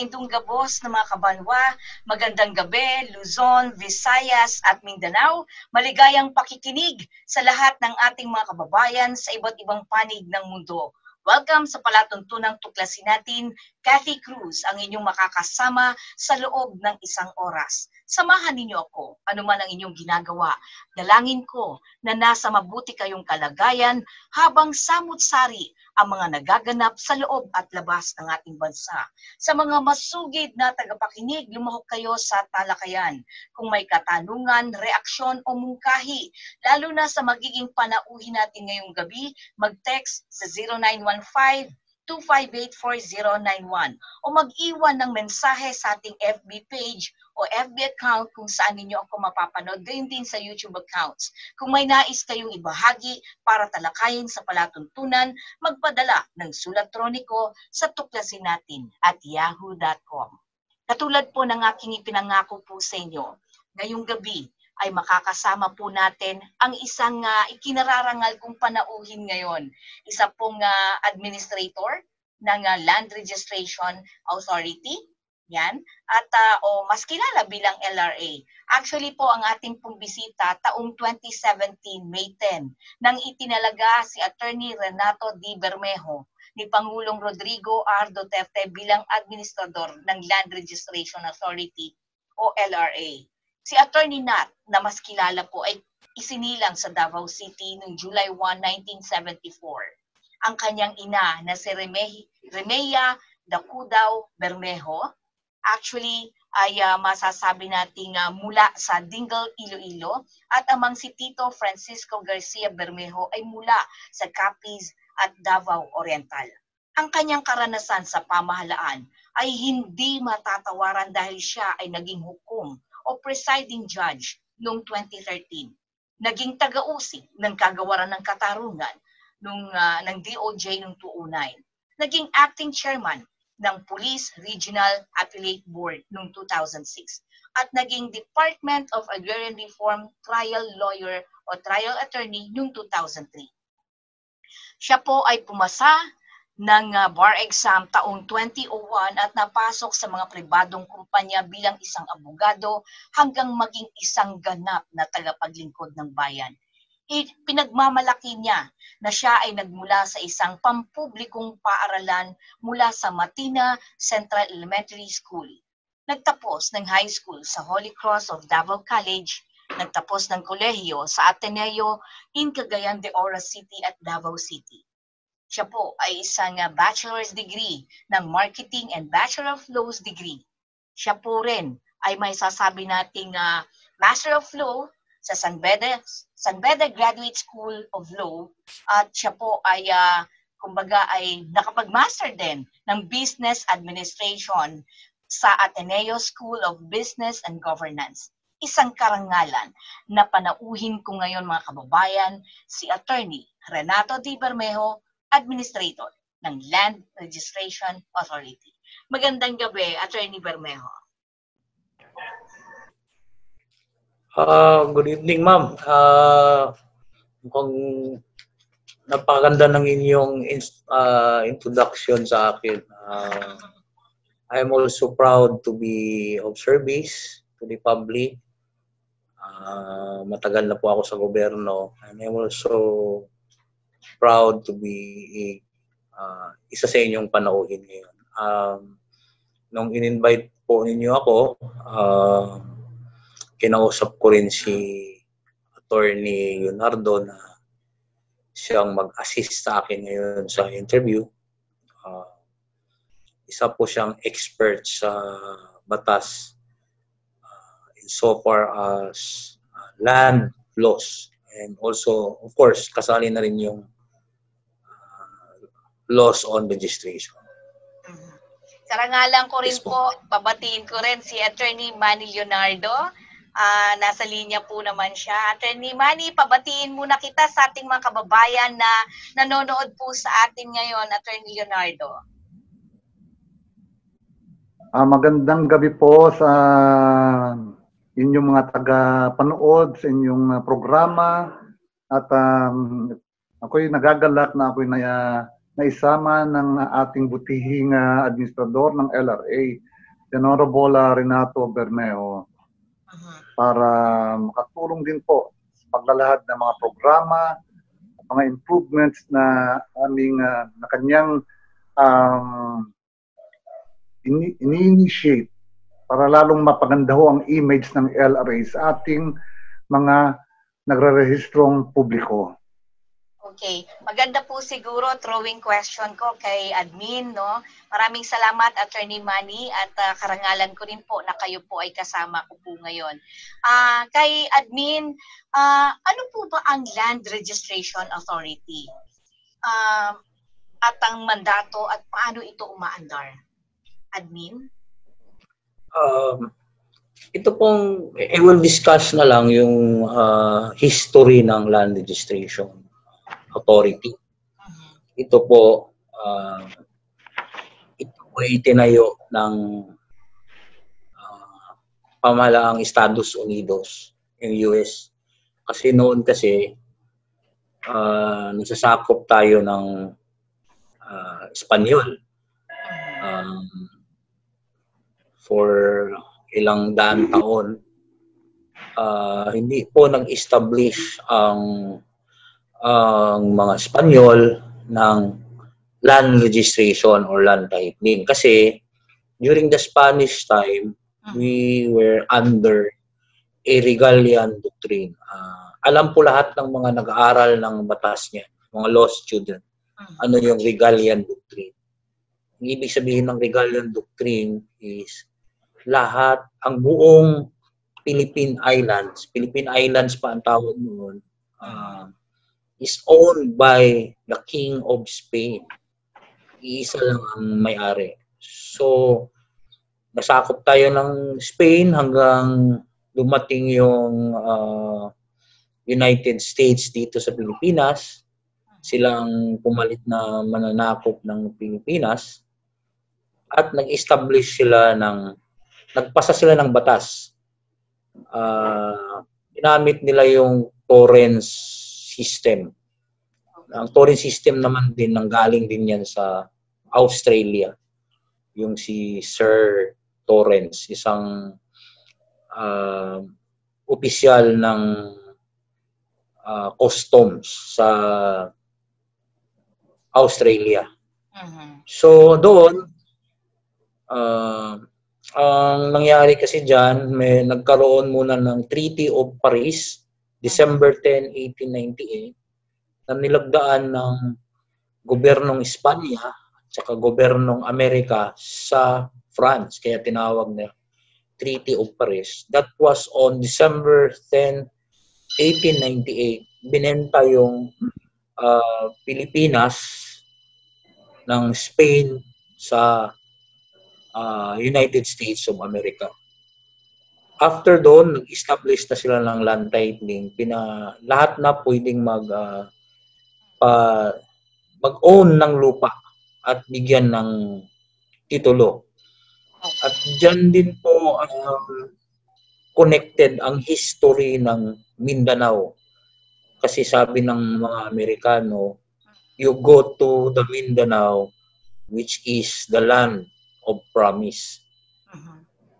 maindong gabos na mga kabanwa, magandang gabi, Luzon, Visayas at Mindanao. Maligayang pakikinig sa lahat ng ating mga kababayan sa iba't ibang panig ng mundo. Welcome sa palatuntunang tuklasin natin. Kathy Cruz ang inyong makakasama sa loob ng isang oras. Samahan ninyo ako, anuman ang inyong ginagawa. Dalangin ko na nasa mabuti kayong kalagayan habang samut-sari ang mga nagaganap sa loob at labas ng ating bansa. Sa mga masugid na tagapakinig, lumahok kayo sa talakayan. Kung may katanungan, reaksyon o mungkahi, lalo na sa magiging panauhin natin ngayong gabi, mag-text sa 0915-258-4091 o mag-iwan ng mensahe sa ating FB page o FB account kung saan ninyo ako mapapanood, gayon din sa YouTube accounts. Kung may nais kayong ibahagi para talakayin sa palatuntunan, magpadala ng sulat troniko sa tuklasinnatin@yahoo.com. Katulad po ng aking ipinangako po sa inyo, ngayong gabi ay makakasama po natin ang isang ikinararangal kong panauhin ngayon. Isa pong administrator ng Land Registration Authority. Yan. At o mas kilala bilang LRA. Actually po ang ating pong bisita taong 2017, May 10, nang itinalaga si Attorney Renato D. Bermejo ni Pangulong Rodrigo R. Duterte bilang administrador ng Land Registration Authority o LRA. Si Attorney Nat, na mas kilala po, ay isinilang sa Davao City noong July 1, 1974. Ang kanyang ina na si Remea Dacudao Bermejo, actually ay masasabi nating mula sa Dingle, Iloilo, at amang si Tito Francisco Garcia Bermejo ay mula sa Capiz at Davao Oriental. Ang kanyang karanasan sa pamahalaan ay hindi matatawaran dahil siya ay naging hukom o presiding judge noong 2013. Naging taga-usig ng kagawaran ng katarungan ng DOJ noong 2009. Naging acting chairman ng Police Regional Appellate Board noong 2006 at naging Department of Agrarian Reform trial lawyer o trial attorney noong 2003. Siya po ay pumasa ng bar exam taong 2001 at napasok sa mga pribadong kumpanya bilang isang abogado hanggang maging isang ganap na tagapaglingkod ng bayan. Pinagmamalaki niya na siya ay nagmula sa isang pampublikong paaralan mula sa Matina Central Elementary School. Nagtapos ng high school sa Holy Cross of Davao College, nagtapos ng kolehiyo sa Ateneo in Cagayan de Oro City at Davao City. Siya po ay isang bachelor's degree ng marketing and bachelor of laws degree. Siya po rin ay may sasabi nating master of law sa San Beda Graduate School of Law at siya po ay kumbaga ay nakapag-master din ng business administration sa Ateneo School of Business and Governance. Isang karangalan na panauhin ko ngayon mga kababayan, si Attorney Renato D. Bermejo, Administrator ng Land Registration Authority. Magandang gabi, Attorney Bermejo. Good evening, ma'am. Mukhang napakaganda ng inyong introduction sa akin. I am also proud to be of service to the public. Matagal na po ako sa gobyerno. And I am also proud to be isa sa inyong panauhin ngayon. Nung in-invite po ninyo ako, kinausap ko rin si Attorney Leonardo na siyang mag-assist sa akin ngayon sa interview. Isa po siyang expert sa batas insofar as land laws. And also, of course, kasali na rin yung laws on registration. Karangalan ko rin po, babatiin ko rin si Attorney Manny Leonardo. Nasa linya po naman siya. Attorney Manny, pabatiin muna kita sa ating mga kababayan na nanonood po sa atin ngayon, Attorney Leonardo. Magandang gabi po sa inyong mga taga-panood sa inyong programa. At ako'y nagagalak na ako'y naisama ng ating butihing administrador ng LRA. si Honorable Renato Bermeo para makatulong din po sa paglalahad ng mga programa, mga improvements na aming na kanyang ini-initiate para lalong mapaganda ho ang image ng LRA sa ating mga nagre-rehistrong publiko. Okay. Maganda po siguro throwing question ko kay admin, no? Maraming salamat, Attorney Manny, at karangalan ko rin po na kayo po ay kasama ko po ngayon. Kay admin, ano po ba ang Land Registration Authority? At ang mandato at paano ito umaandar? Admin? Ito pong, I will discuss na lang yung history ng Land Registration Authority. Ito po, ay itinayo ng pamahalaang Estados Unidos, yung US. Kasi noon kasi, nasasakop tayo ng Espanyol. For ilang daang taon, hindi po nag-establish ang mga Espanyol ng land registration or land titling. Kasi during the Spanish time, we were under a Regalian doctrine. Alam po lahat ng mga nag-aaral ng batas niya, mga law student, ano yung Regalian doctrine. Ang ibig sabihin ng Regalian doctrine is lahat, ang buong Philippine Islands pa ang tawag noon, is owned by the King of Spain. Iisa lang ang may-ari. So, nasakop tayo ng Spain hanggang dumating yung United States dito sa Pilipinas. Silang pumalit na mananakop ng Pilipinas at nag-establish sila nagpasa sila ng batas. Ginamit nila yung Torrens system. Ang Torrens system naman din nanggaling din yan sa Australia. Yung si Sir Torrens, isang opisyal ng customs sa Australia. So doon, ang nangyari kasi dyan, may nagkaroon muna ng Treaty of Paris, December 10, 1898, na nilagdaan ng gobyernong Espanya at saka gobyernong Amerika sa France. Kaya tinawag na Treaty of Paris. That was on December 10, 1898. Binenta yung Pilipinas ng Spain sa United States of America. After doon, nag-establish na sila ng land titling. Lahat na pwedeng mag-own ng lupa at bigyan ng titulo. At dyan din po connected ang history ng Mindanao. Kasi sabi ng mga Amerikano, you go to the Mindanao, which is the land of promise.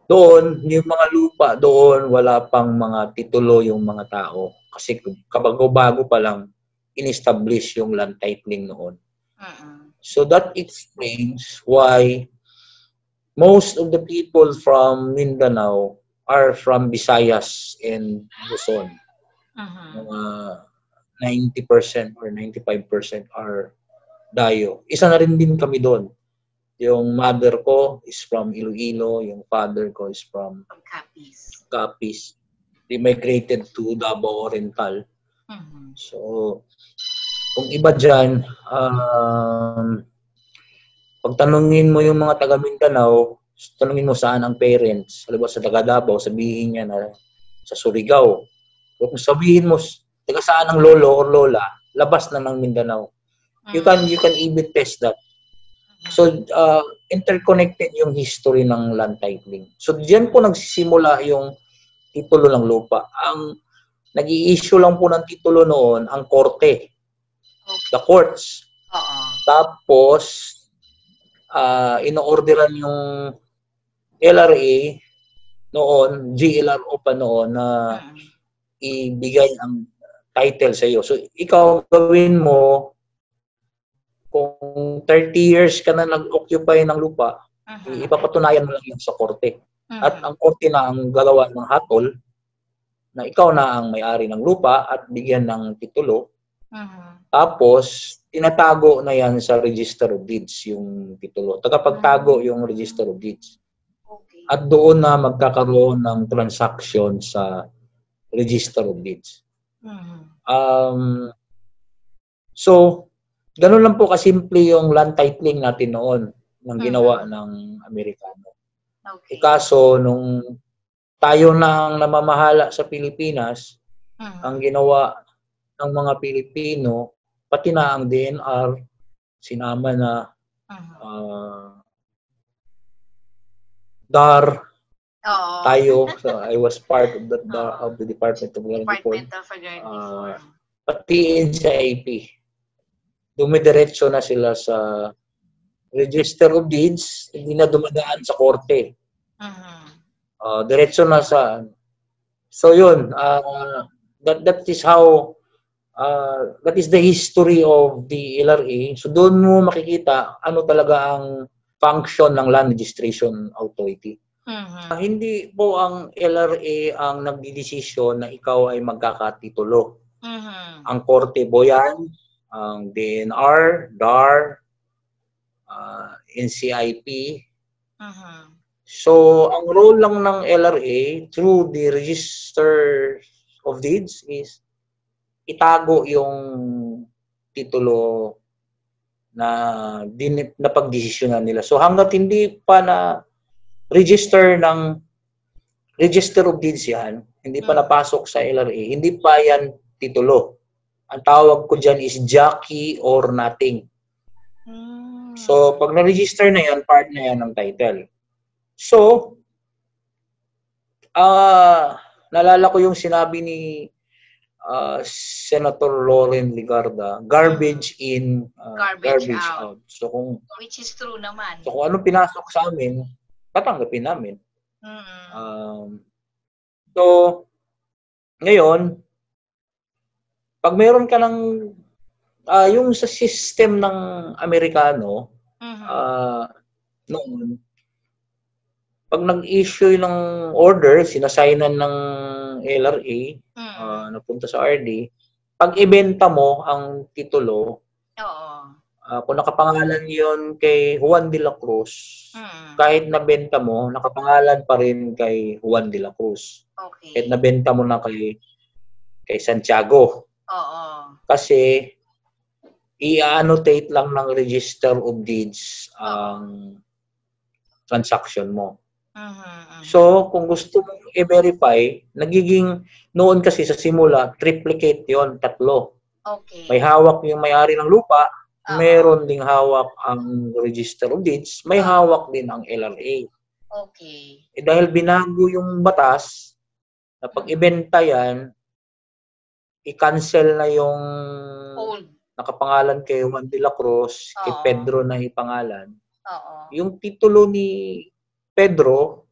Doon, yung mga lupa doon, wala pang mga titulo yung mga tao. Kasi kabago-bago pa lang, in-establish yung land titling noon. So that explains why most of the people from Mindanao are from Visayas and Luzon. Mga 90% or 95% are Dayo. Isa na rin din kami doon. Yung mother ko is from Iloilo, yung father ko is from Capiz. They migrated to Davao Oriental. So, kung iba dyan, pag tanungin mo yung mga taga Mindanao, tanungin mo saan ang parents. Halimbawa sa taga Davao, sabihin niya na sa Surigao. Kung sabihin mo taga saan ang lolo or lola, labas na ng Mindanao. You can even test that. So, interconnected yung history ng land titling. So, diyan po nagsisimula yung titulo ng lupa. Ang nag-i-issue lang po ng titulo noon, ang korte. The courts. Tapos, ino-orderan yung LRA noon, GLRO pa noon na ibigay ang title sa iyo. So, ikaw gawin mo, kung 30 years ka na nag-occupy ng lupa, ipapatunayan mo lang yun sa korte. At ang korte na ang gagawa ng hatol na ikaw na ang may-ari ng lupa at bigyan ng titulo. Tapos, tinatago na yan sa Register of Deeds, yung titulo. Tagapagtago yung Register of Deeds. At doon na magkakaroon ng transaction sa Register of Deeds. So, ganun lang po kasimple yung land titling natin noon ng ginawa ng Amerikano. Kaso, nung tayo na ang namamahala sa Pilipinas, ang ginawa ng mga Pilipino, pati na ang DNR, sinama na DAR, tayo. So, I was part of the Department of Land Reform. Pati NCIP. Dumidiretso na sila sa Register of Deeds, hindi na dumadaan sa korte. Diretso na sa... So yun, that is how, that is the history of the LRA. So doon mo makikita ano talaga ang function ng Land Registration Authority. Hindi po ang LRA ang nagdidesisyon na ikaw ay magkakatitulo. Ang korte po yan, ang DNR, DAR, NCIP. So, ang role lang ng LRA through the Register of Deeds is itago yung titulo na pagdesisyonan nila. So, hanggat hindi pa na register ng Register of Deeds yan, hindi pa napasok sa LRA, hindi pa yan titulo. Ang tawag ko dyan is jockey or nothing. So, pag na-register na yan, part na yan ng title. So, naalala ko yung sinabi ni Senator Loren Ligarda, garbage in, garbage out. So, which is true naman. So, kung anong pinasok sa amin, tatanggapin namin. So, ngayon, pag meron ka ng, yung sa system ng Amerikano, noon, pag nag-issue ng order, sinasaynan ng LRA, napunta sa RD, pag ibenta mo ang titulo, kung nakapangalan yon kay Juan de la Cruz, kahit nabenta mo, nakapangalan pa rin kay Juan de la Cruz. Kahit nabenta mo na kay Santiago. Kasi, i-annotate lang ng Register of Deeds ang transaction mo. So, kung gusto mong i-verify, nagiging, noon kasi sa simula, triplicate yon, 3. May hawak yung may-ari ng lupa, meron ding hawak ang Register of Deeds, may hawak din ang LRA. Dahil binago yung batas, na pag ibenta yan, i-cancel na yung nakapangalan kay Juan de la Cruz, kay Pedro na ipangalan. Yung titulo ni Pedro,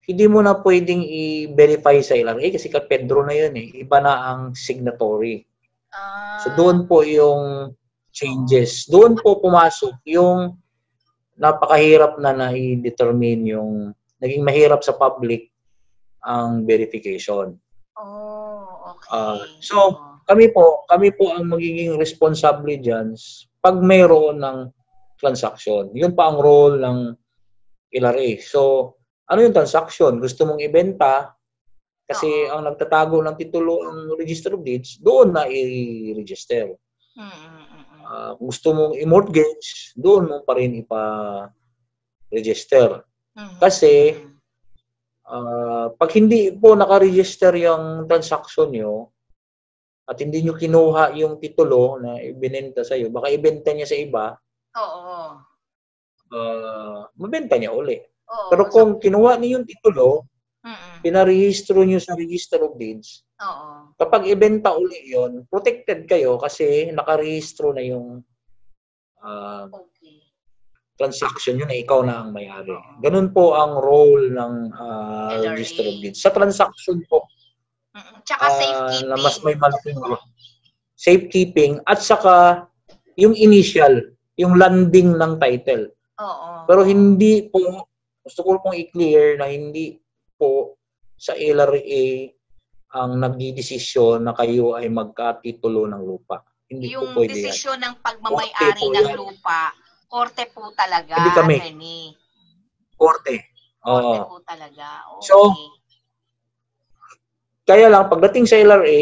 hindi mo na pwedeng i-verify sa LRA kasi kay Pedro na yun eh. Iba na ang signatory. So doon po yung changes. Doon po pumasok yung napakahirap na i-determine yung naging mahirap sa public ang verification. So kami po ang magiging responsable diyan pag mayroon ng transaction. Yun pa ang role ng LRA. So, ano yung transaction? Gusto mong ibenta kasi ang nagtatago ng titulo ang Register of Deeds, doon na i-register. Gusto mong i-mortgage, doon mo pa rin ipa-register. Kasi, pag hindi po naka-register yung transaction nyo, at hindi nyo kinuha yung titulo na ibinenta sa'yo, baka ibenta niya sa iba, mabenta niya uli. Pero kung kinuha niyo yung titulo, pinarehistro niyo sa Register of Deeds, kapag ibenta uli yon, protected kayo kasi nakarehistro na yung transaction yun na ikaw na ang may-ari. Ganun po ang role ng LRA. Register of Deeds. Sa transaction po, Tsaka safekeeping. na mas may malaking safekeeping at saka yung initial, yung landing ng title. Oo. Pero hindi po, gusto ko pong i-clear na hindi po sa LRA ang nagdidesisyon na kayo ay magkatitulo ng lupa. Hindi yung po pwede desisyon ng Korte pagmamay-ari po ng yan. lupa, korte po talaga, Hindi kami. attorney. Korte. Korte Oo. po talaga. Okay. So, kaya lang, pagdating sa LRA,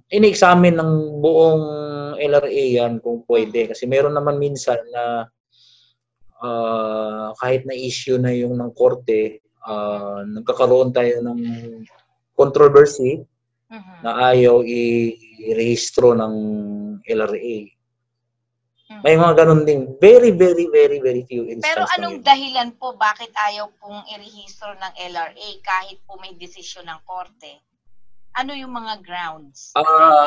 in-examine ng buong LRA yan kung pwede. Kasi meron naman minsan na kahit na issue na yung ng korte, nagkakaroon tayo ng controversy na ayaw i-rehistro ng LRA. May mga ganun din. Very, very, very, very few instances. Pero anong dahilan po bakit ayaw pong i-rehistro ng LRA kahit po may desisyon ng korte? Ano yung mga grounds?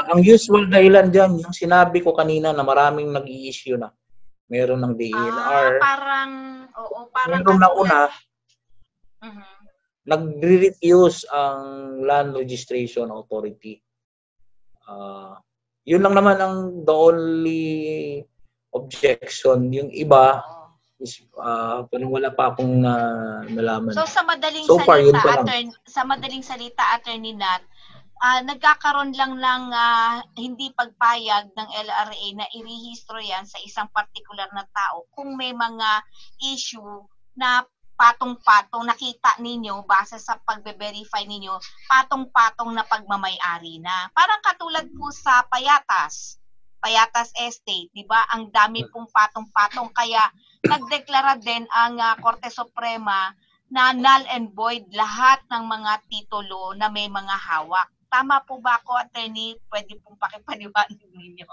Ang usual dahilan dyan, yung sinabi ko kanina na maraming nag-i-issue na. Meron ng DENR. Parang, oo, parang meron na una, Mhm. nagre-refuse ang Land Registration Authority. Yun lang naman ang the only objection. Yung iba, is, parang wala pa akong nalaman. So sa madaling So far, yun pa lang. sa madaling salita, Attorney Nat, nagkakaroon lang ng hindi pagpayag ng LRA na irehistro yan sa isang partikular na tao kung may mga issue na patong-patong nakita ninyo base sa pagbe-verify ninyo, patong-patong na pagmamay-ari na. Parang katulad po sa Payatas Estate, di ba? Ang dami pong patong-patong kaya nagdeklara din ang Korte Suprema na null and void lahat ng mga titulo na may mga hawak. Tama po ba ako, Attorney? Pwede pong pakipaliwanag ninyo.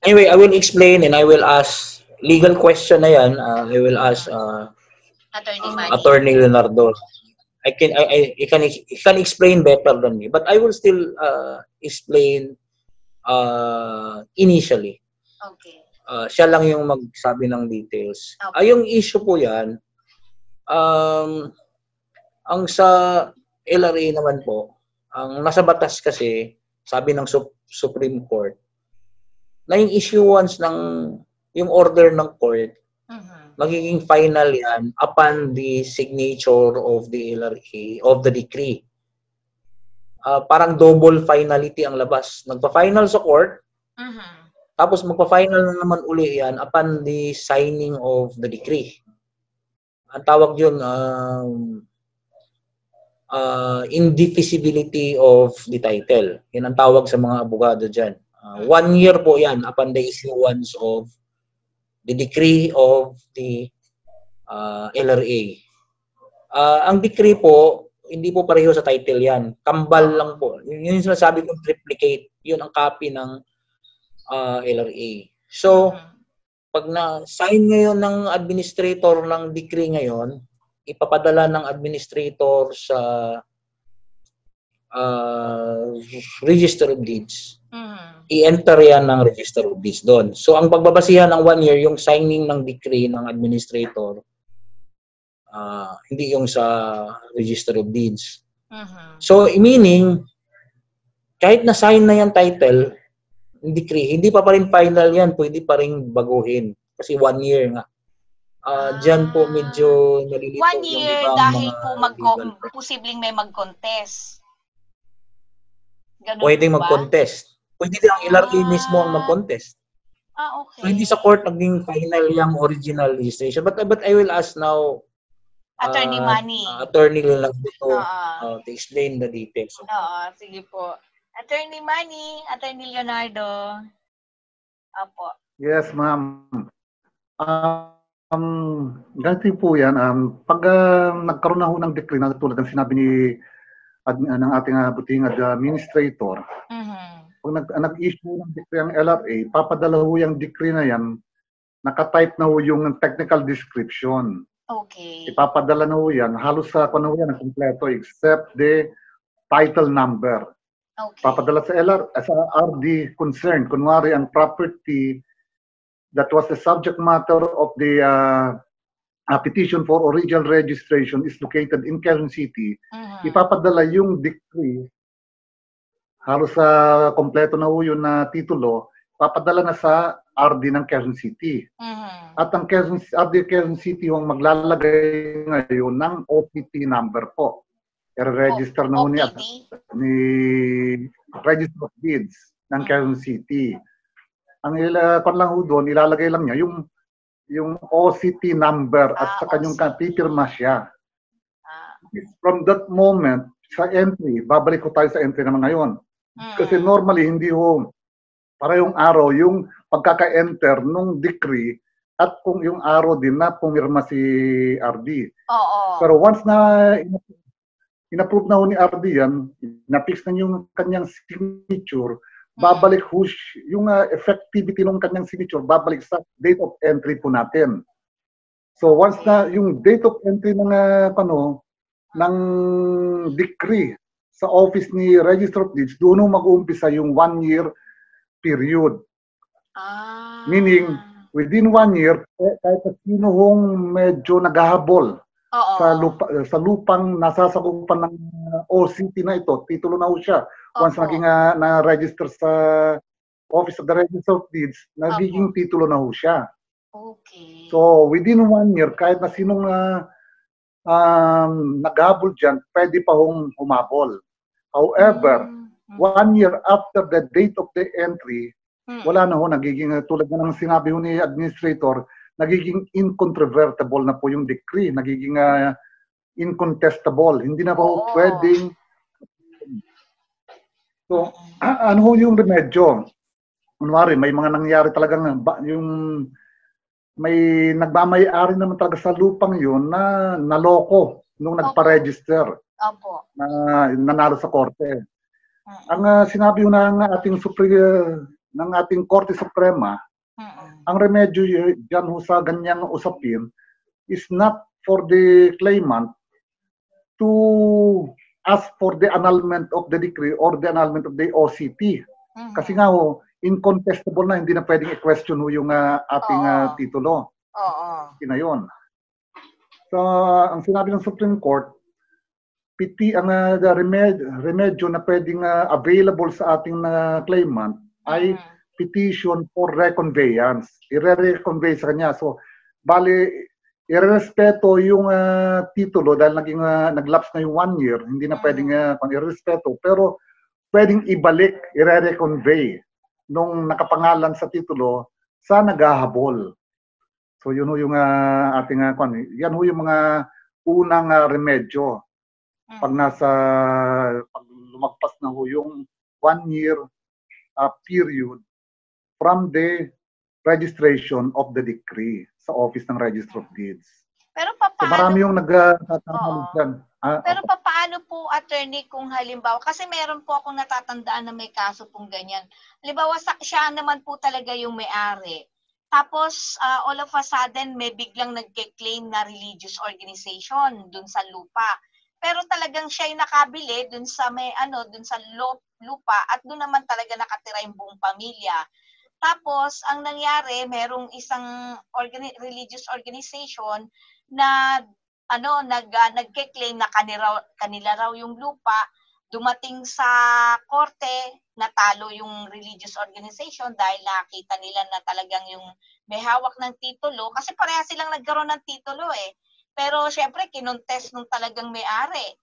Anyway, I will explain and I will ask legal question na yan. I will ask Attorney Leonardo. I can explain better than me, but I will still explain initially. Okay. Siya lang yung magsabi ng details. Okay. Yung issue po yan, ang sa LRA naman po, ang nasa batas kasi, sabi ng Supreme Court, na yung issuance ng yung order ng court, magiging final yan upon the signature of the LRA, of the decree. Parang double finality ang labas. Nagpa-final sa court, tapos magpa-final na naman uli yan upon the signing of the decree. Ang tawag yun, indefeasibility of the title. Yan ang tawag sa mga abogado dyan. 1 year po yan upon the issuance of the decree of the LRA. Ang decree po, hindi po pareho sa title yan. Kambal lang po. Yun yung sinasabi kong triplicate. Yun ang copy ng LRA. So, pag na-sign ngayon ng administrator ng decree ngayon, ipapadala ng administrator sa Register of Deeds. I-enter yan ng Register of Deeds doon. So, ang pagbabasihan ng 1 year, yung signing ng decree ng administrator, hindi yung sa Register of Deeds. So, meaning, kahit na-sign na yung title, decree, hindi pa rin final yan, pwede pa rin baguhin. Kasi 1 year nga. Diyan po medyo nalilito 1 year yung dahil po posibleng may mag-contest. Ganun pwedeng ba? mag-contest. Pwede din ang LRA mismo ang mag-contest. Okay. So, hindi sa court naging final yung original registration. But I will ask now Attorney Manny. Attorney Leonardo to explain the details. Sige po. Attorney Manny, Attorney Leonardo. Opo. Yes, ma'am. Ganito po yan. Pag nagkaroon na ho ng decree na tulad ng sinabi ng ating buting administrator, pag nag-issue ng decree ang LRA, papadala ho yung decree na yan, nakatype na ho yung technical description. Okay. Ipapadala na ho yan. Halos sa ano yan, kompleto except the title number. Okay. Papadala sa RD concern. Kunwari, ang property that was the subject matter of the petition for original registration is located in Quezon City, ipapadala yung decree, halos sa kompleto na ho yun na titulo, papadala na sa RD ng Quezon City. At ang RD Quezon City yung maglalagay ngayon ng OPT number po. I-register na ho ni Register of Deeds ng Quezon City. Ang kung lang ho doon, ilalagay lang niya yung OCT number at sa kanyang pipirma siya. From that moment, sa entry, babalik ko tayo sa entry naman ngayon. Kasi normally, hindi ho para yung araw, yung pagkaka-enter nung decree at kung yung araw din na pumirma si RD. Pero once na in-approve na ho ni RD yan, na-fix na yung kanyang signature, babalik ho yung effectivity ng kanyang signature, babalik sa date of entry po natin. So once na yung date of entry ng ng decree sa office ni Register of Deeds, doon mag-uumpisa yung 1-year period. Meaning, within 1 year, kahit sino hong medyo naghahabol sa lupang nasasakupan ng OCT na ito, titulo na ho siya. Once naging na-register sa Office of the Register of Deeds, nagiging titulo na ho siya. Okay. So, within 1 year, kahit na sinong naghabol dyan, pwede pa hong humabol. However, 1 year after the date of the entry, wala na ho, nagiging, tulad na ng sinabi ho ni Administrator, nagiging incontrovertible na po yung decree, nagiging incontestable. Hindi na po pwedeng. So, ano ho yung remedyo? Kunwari, may mga nangyari talagang yung may nagmamay-ari naman talaga sa lupang yun na naloko nung nagpa-register. Na nanalo sa korte. Ang sinabi ho ng ating Korte Suprema, ang remedyo dyan ho sa ganyang usapin is not for the claimant to ask for the annulment of the decree or the annulment of the OCT. Kasi nga ho, incontestable na, hindi na pwedeng i-question ho yung ating titulo. Na yun. So, ang sinabi ng Supreme Court, ang remedyo na pwedeng available sa ating claimant ay petition for reconveyance. I-reconvey sa kanya. So, bali, irerespeto yung titulo dahil nag-lapse na yung 1 year, hindi na pwedeng irerespeto, pero pwedeng ibalik, i-reconvey nung nakapangalan sa titulo sa naghahabol. So, yun ho yung ating, yan ho yung mga unang remedyo. Pag lumagpas na ho yung 1 year period from the registration of the decree sa Office ng Register of Deeds. Pero paano? So marami yung nagtatanong dyan. Pero paano po, attorney, kung halimbawa, kasi meron po akong natatandaan na may kaso pong ganyan. Halimbawa, siya naman po talaga yung may-ari. Tapos, all of a sudden, may biglang nag-claim na religious organization dun sa lupa. Pero talagang siya ay nakabili dun sa dun sa lupa at dun naman talaga nakatira yung buong pamilya. Tapos, ang nangyari, merong isang religious organization na nagke-claim na kanila raw yung lupa, dumating sa korte, natalo yung religious organization dahil nakita nila na talagang yung may hawak ng titulo, kasi pareha silang nagkaroon ng titulo eh. Pero syempre, kinontest nung talagang may-ari.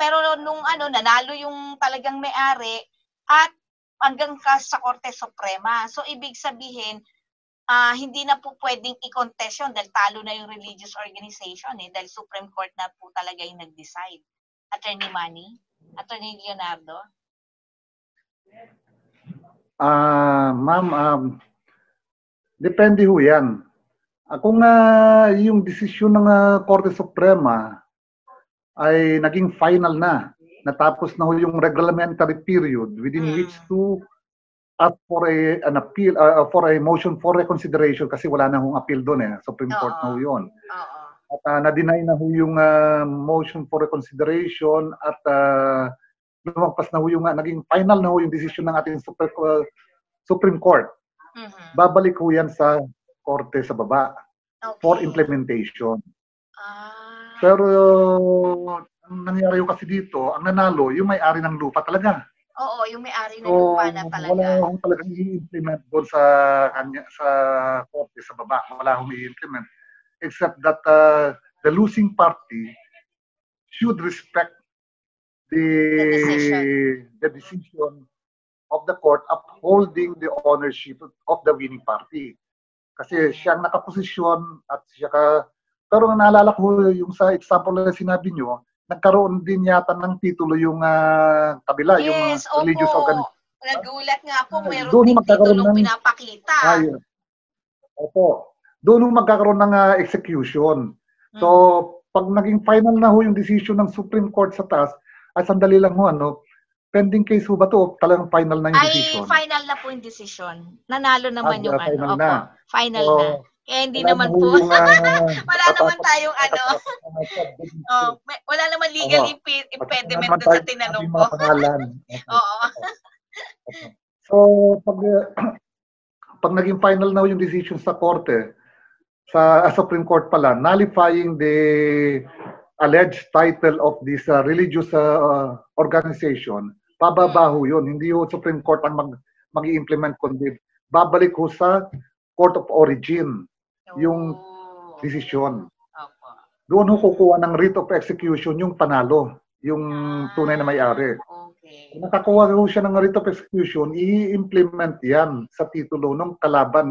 Pero nung nanalo yung talagang may-ari at hanggang sa Korte Suprema. So, ibig sabihin, hindi na po pwedeng i-contest yun dahil talo na yung religious organization dahil Supreme Court na po talaga yung nag-decide. Attorney Manny? Attorney Leonardo? Ma'am, depende ho yan. Kung yung desisyon ng Korte Suprema ay naging final na, natapos na ho yung reglementary period within which to ask for an appeal, for a motion for reconsideration kasi wala na hong appeal doon Supreme Court na ho yun. At na-deny na ho yung motion for reconsideration at lumagpas na ho yung naging final na ho yung decision ng ating Supreme Court. babalik ho yan sa korte sa baba for Okay. implementation. Ah. Pero ang nangyari ho kasi dito, ang nanalo, yung may-ari ng lupa talaga. Oo, yung may-ari ng So, lupa na wala talaga. akong talagang i-implement doon sa kanya, sa korte sa baba. Wala akong i-implement. Except that the losing party should respect decision. the decision of the court upholding the ownership of the winning party. Kasi siya ang nakaposisyon at siya ka... Pero naalala ko yung sa example na sinabi nyo, nagkaroon din yata ng titulo yung kabila, yung Yes, religious opo. organization. Nagulat nga po, meron Doon ding magkakaroon titulong ng- pinapakita. Opo. Doon magkakaroon ng execution. So, pag naging final na ho yung decision ng Supreme Court sa taas, ay sandali lang ho, pending case ho ba to? Talagang final na yung Ay, decision. final na po yung decision. Nanalo naman yung final Opo, na. final So, na. Kaya hindi wala naman na ho po. yung, Wala naman tayong wala naman legal impediment dun sa tinanong ko. Mga pangalan. Oo. So, pag naging final na ho yung decision sa korte, sa Supreme Court pala, nullifying the alleged title of this religious organization, pababa ho yun. Hindi ho Supreme Court ang mag-i-implement kundi babalik ho sa Court of Origin yung decision. Opo. Doon ho kukuha ng writ of execution yung panalo, yung tunay na may-ari. Okay. Nakakuha ho siya ng writ of execution, i-implement yan sa titulo ng kalaban.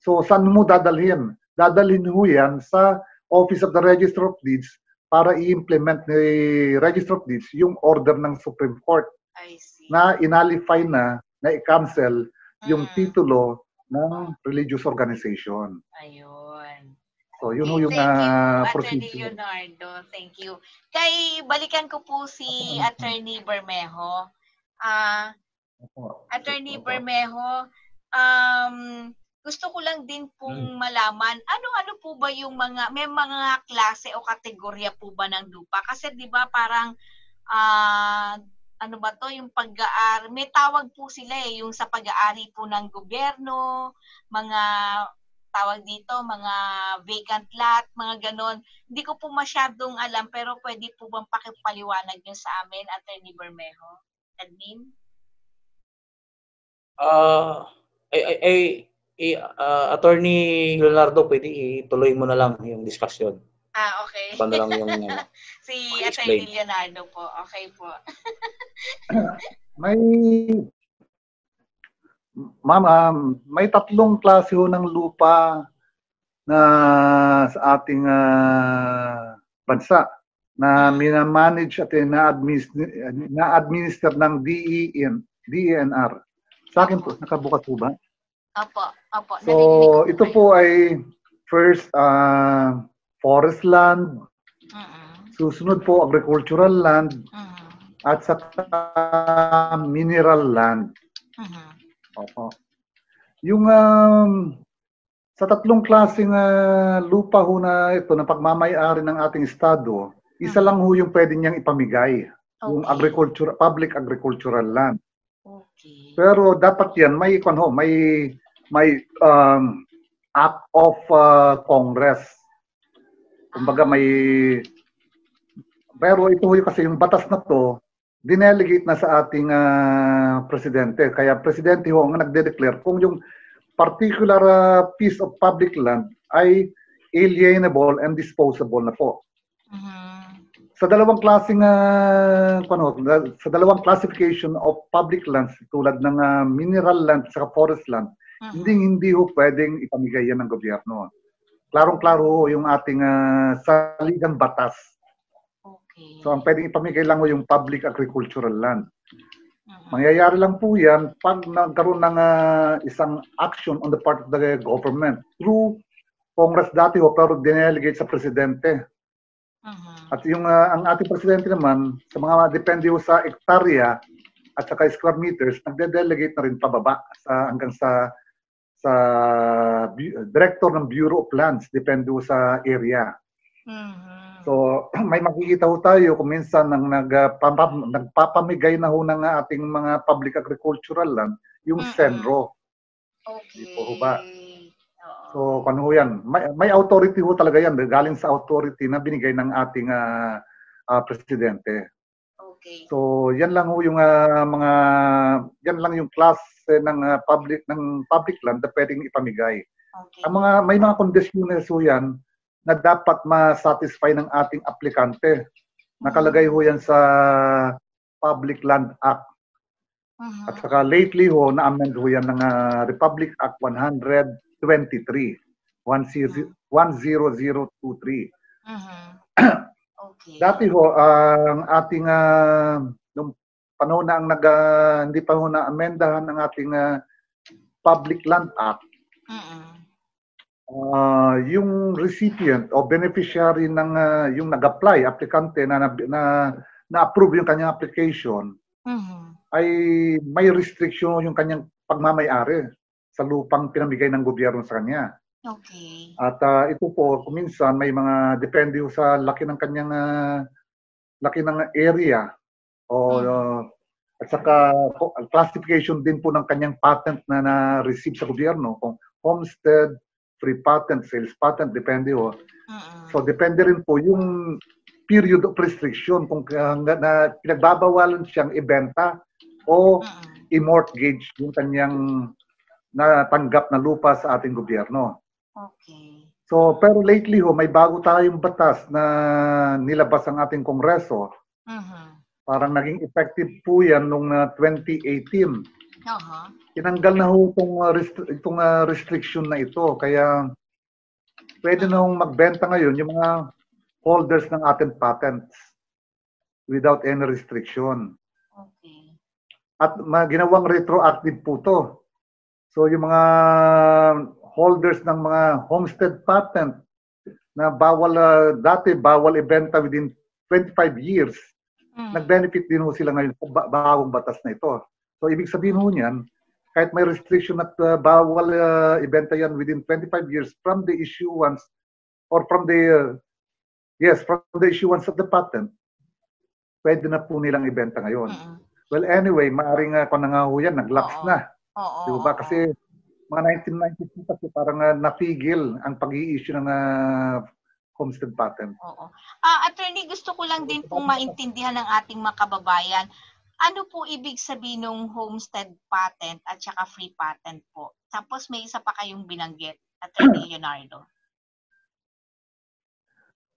So, saan mo dadalhin? Dadalhin ho yan sa Office of the Register of Deeds para i-implement ni Register of Deeds yung order ng Supreme Court I see. na inalify na i-cancel yung titulo ng religious organization. Ayun. So, yun ho yung Thank you, Attorney procedure. Leonardo. Thank you. Kay balikan ko po si Attorney Bermejo. Attorney Bermejo, gusto ko lang din pong malaman, ano-ano po ba yung may mga klase o kategorya po ba ng lupa? Kasi di ba parang, ano ba to, yung pag-aari, may tawag po sila yung sa pag-aari po ng gobyerno, mga tawag dito, mga vacant lot, mga ganon. Hindi ko po masyadong alam, pero pwede po bang pakipaliwanag nyo sa amin, Attorney Bermejo? Admin? Attorney Leonardo, pwede ituloy mo na lang yung discussion. Okay. Paano lang yung si Attorney Leonardo po. Okay po. May tatlong klase ho ng lupa na sa ating bansa na minamanage at na-administer ng DENR. Sa akin po, nakabukas po ba? Opo. So, ito po ay first, forest land, susunod po agricultural land, at saka mineral land. Opo. Yung sa tatlong klaseng lupa ho na ito na pagmamay-ari ng ating estado, isa lang ho yung pwede niyang ipamigay, yung public agricultural land. Okay. Pero dapat yan may act of Congress. Kumbaga pero ito kasi yung batas na to dinelegate na sa ating presidente. Kaya presidente ho ang nagde-declare kung yung particular piece of public land ay alienable and disposable na po. Sa dalawang klaseng sa dalawang classification of public lands tulad ng mineral land at forest land, hindi ho pwedeng ipamigay yan ng gobyerno. Klarong-klaro ho yung ating saligang batas. Okay. So ang pwedeng ipamigay lang ho yung public agricultural land. Mangyayari lang po yan pag nagkaroon ng isang action on the part of the government through Congress dati ho pero dinelegate sa presidente. At yung ang ating presidente naman sa mga depende ho sa hektarya at saka square meters, nagde-delegate na rin pababa hanggang sa director ng Bureau of Lands, depende ho sa area. So, may makikita ho tayo kung minsan nang nagpapamigay na ho ng ating mga public agricultural land, yung Senro. Hindi po ho ba? Oo. So, ano ho yan? May authority ho talaga yan. Galing sa authority na binigay ng ating presidente. Okay. So, yan lang ho yung yan lang yung klase ng public land na pwedeng ipamigay. Okay. May mga conditions ho yan na dapat ma-satisfy ng ating aplikante. Nakalagay ho yan sa Public Land Act. At saka lately ho, na-amend ho yan ng Republic Act 123, 10023. Okay. Dati ho, ang ating, nung panahon na hindi pa ho na-amendahan ng ating Public Land Act, yung recipient o beneficiary ng yung nag-apply, aplikante na-approve yung kanyang application, ay may restriction yung kanyang pagmamayari sa lupang pinamigay ng gobyerno sa kanya. Okay. At ito po, kuminsan may mga depende sa laki ng kanyang area o at saka classification din po ng kanyang patent na na-receive sa gobyerno, kung homestead, free patent, sales patent, depende ho. So depende rin po yung period of restriction, kung na pinagbabawalan siyang ibenta o i-mortgage yung kanyang natanggap na lupa sa ating gobyerno. Okay. So, pero lately ho, may bago tayong batas na nilabas ang ating Kongreso. Parang naging effective po yan noong 2018. Tinanggal na ho itong restriction na ito. Kaya pwede na hong magbenta ngayon yung mga holders ng ating patents without any restriction. Okay. At ginawang retroactive po to. So yung mga holders ng mga homestead patent na dati bawal ibenta within 25 years, nag-benefit din ho sila ngayon sa bagong batas na ito. So ibig sabihin ho niyan, kahit may restriction at bawal ibenta yan within 25 years from the issuance or from the issuance of the patent, pwede na po nilang ibenta ngayon. Well, anyway, maaring kung na nga ho yan, nag-lapse na. Di ba? Kasi mga 1992 kasi parang napigil ang pag-i-issue ng homestead patent. Attorney, gusto ko lang din pong maintindihan ng ating mga kababayan. Ano po ibig sabihin ng homestead patent at saka free patent po? Tapos may isa pa kayong binanggit, Attorney Leonardo.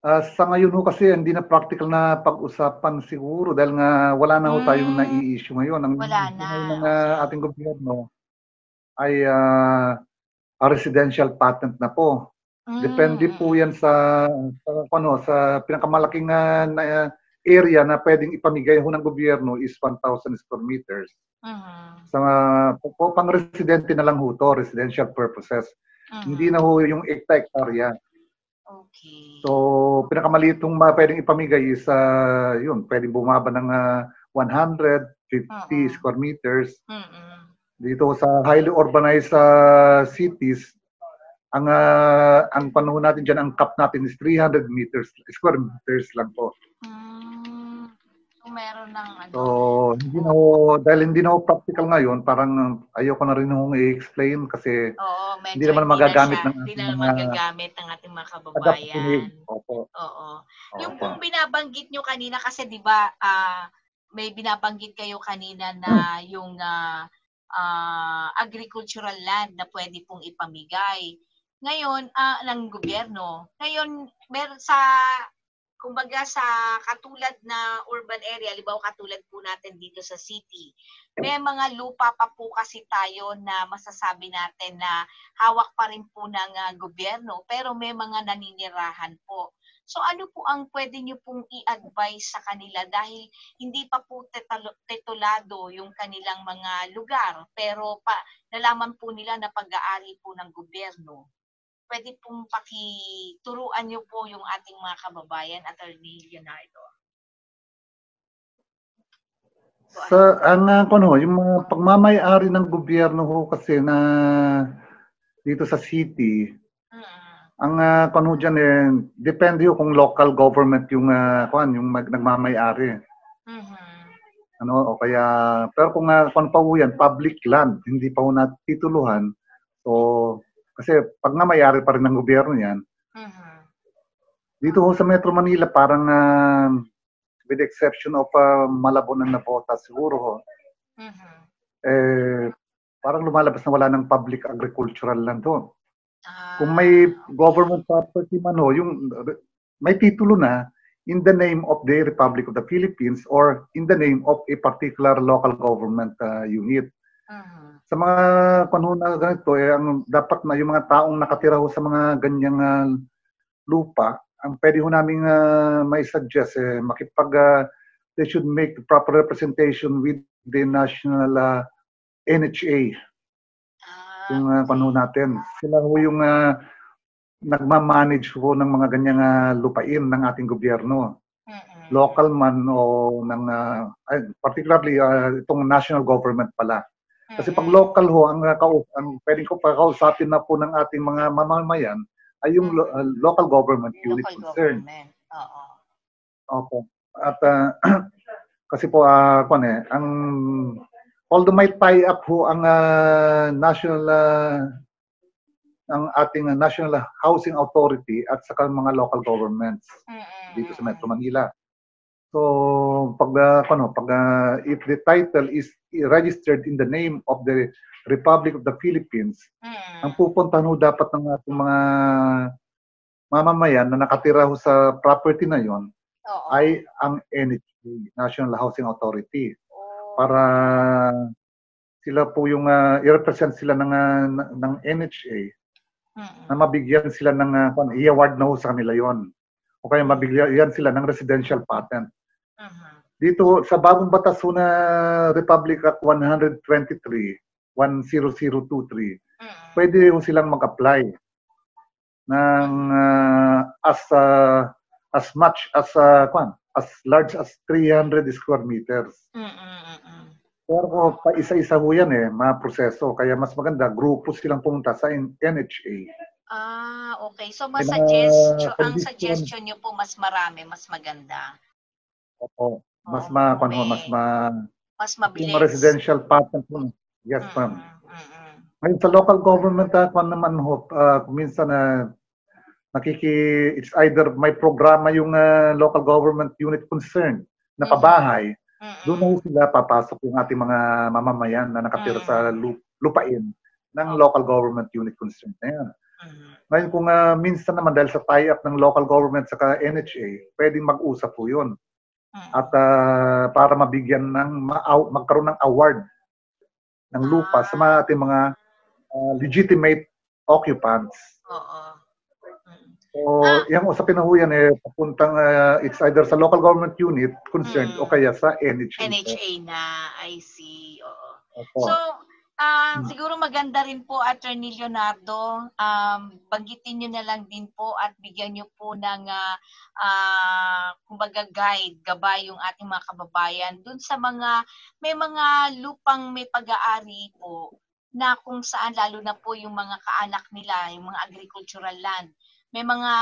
Sa ngayon ho kasi hindi na practical na pag-usapan siguro dahil nga wala na ho tayong na-i-issue ngayon. Ang wala na. Ng ating gobyerno ay residential patent na po. Depende po yan sa pinakamalaking area na pwedeng ipamigay ho ng gobyerno is 1,000 square meters. Pang residente na lang ho to, residential purposes. Hindi na ho yung hectare. Okay. So, pinakamalitong pwedeng ipamigay is yun, pwedeng bumaba ng 150 square meters. Dito sa highly urbanized cities, ang panahon natin dyan, ang cap natin is 300 square meters lang po. So, meron ng ano. So, dahil hindi na ho practical ngayon, parang ayoko na rin hong i-explain kasi hindi naman magagamit hindi na magagamit ng ating mga kababayan. Opo. Yung pong binabanggit nyo kanina kasi 'di ba may binabanggit kayo kanina na yung agricultural land na pwede pong ipamigay. Ngayon, ng gobyerno. Ngayon, kumbaga sa katulad na urban area, halimbawa katulad po natin dito sa city, may mga lupa pa po kasi tayo na masasabi natin na hawak pa rin po ng gobyerno, pero may mga naninirahan po. So ano po ang pwede nyo pong i-advise sa kanila dahil hindi pa po titulado yung kanilang mga lugar, pero nalaman po nila na pag-aari po ng gobyerno. Pwede pong pakituruan niyo po yung ating mga kababayan, Attorney Leonardo. Yung mga pagmamay-ari ng gobyerno ho kasi na dito sa city, ang dyan depende ho kung local government yung nagmamay-ari. O kaya, pero kung pa ho yan, public land, hindi pa ho natituluhan, So, kasi pag nga may-ari pa rin ng gobyerno yan, dito ho sa Metro Manila, parang with the exception of Malabon na Navota, siguro ho, parang lumalabas na wala ng public agricultural land doon. Kung may government property man ho, yung may titulo na in the name of the Republic of the Philippines or in the name of a particular local government unit. Sa mga panahon na ganito, ang dapat na yung mga taong nakatira ho sa mga ganyang lupa, ang pwede ho namin may suggest, they should make the proper representation with the national NHA. Yung panahon natin. Sila ho yung nagmamanage ho ng mga ganyang lupain ng ating gobyerno. Local man o ng, particularly itong national government pala. Kasi pag local ho, ang pwedeng ko pakausapin na po ng ating mga mamamayan ay yung local government unit concerned. Opo. At kasi po, although may tie-up ho ang ang ating National Housing Authority at saka mga local governments dito sa Metro Manila. So, if the title is registered in the name of the Republic of the Philippines, ang pupuntahan ho dapat ng ating mga mamamayan na nakatira ho sa property na yon ay ang NHA, National Housing Authority. Para sila po yung i-represent sila ng NHA na mabigyan sila ng i-award na ho sa kanila yon. O kaya mabigyan sila ng residential patent. Dito sa bagong batas ho na Republic Act 123, 10023, pwede ho silang mag-apply ng as much as large as 300 square meters. Pero pa isa-isa ho yan maproseso. Kaya mas maganda, grupo silang pumunta sa NHA. Okay. So ang suggestion nyo po mas marami, mas maganda. Opo. Mas mabilis. Residential patent po. Yes, ma'am. Ngayon sa local government, naman ho, minsan it's either may programa yung local government unit concerned na pabahay, doon na sila papasok yung ating mga mamamayan na nakatira sa lupain ng local government unit concerned na yan. Ngayon kung minsan naman dahil sa tie-up ng local government sa NHA, pwedeng mag-usap po yun. At para mabigyan magkaroon ng award ng lupa sa mga ating mga legitimate occupants. So, yung usapin na ho yan papuntang it's either sa local government unit concerned o kaya sa NHA. NHA na, I see. So, siguro maganda rin po, Attorney Leonardo, banggitin nyo na lang din po at bigyan nyo po ng kumbaga gabay yung ating mga kababayan dun sa may mga lupang may pag-aari po na kung saan lalo na po yung mga kaanak nila, yung mga agricultural land. May mga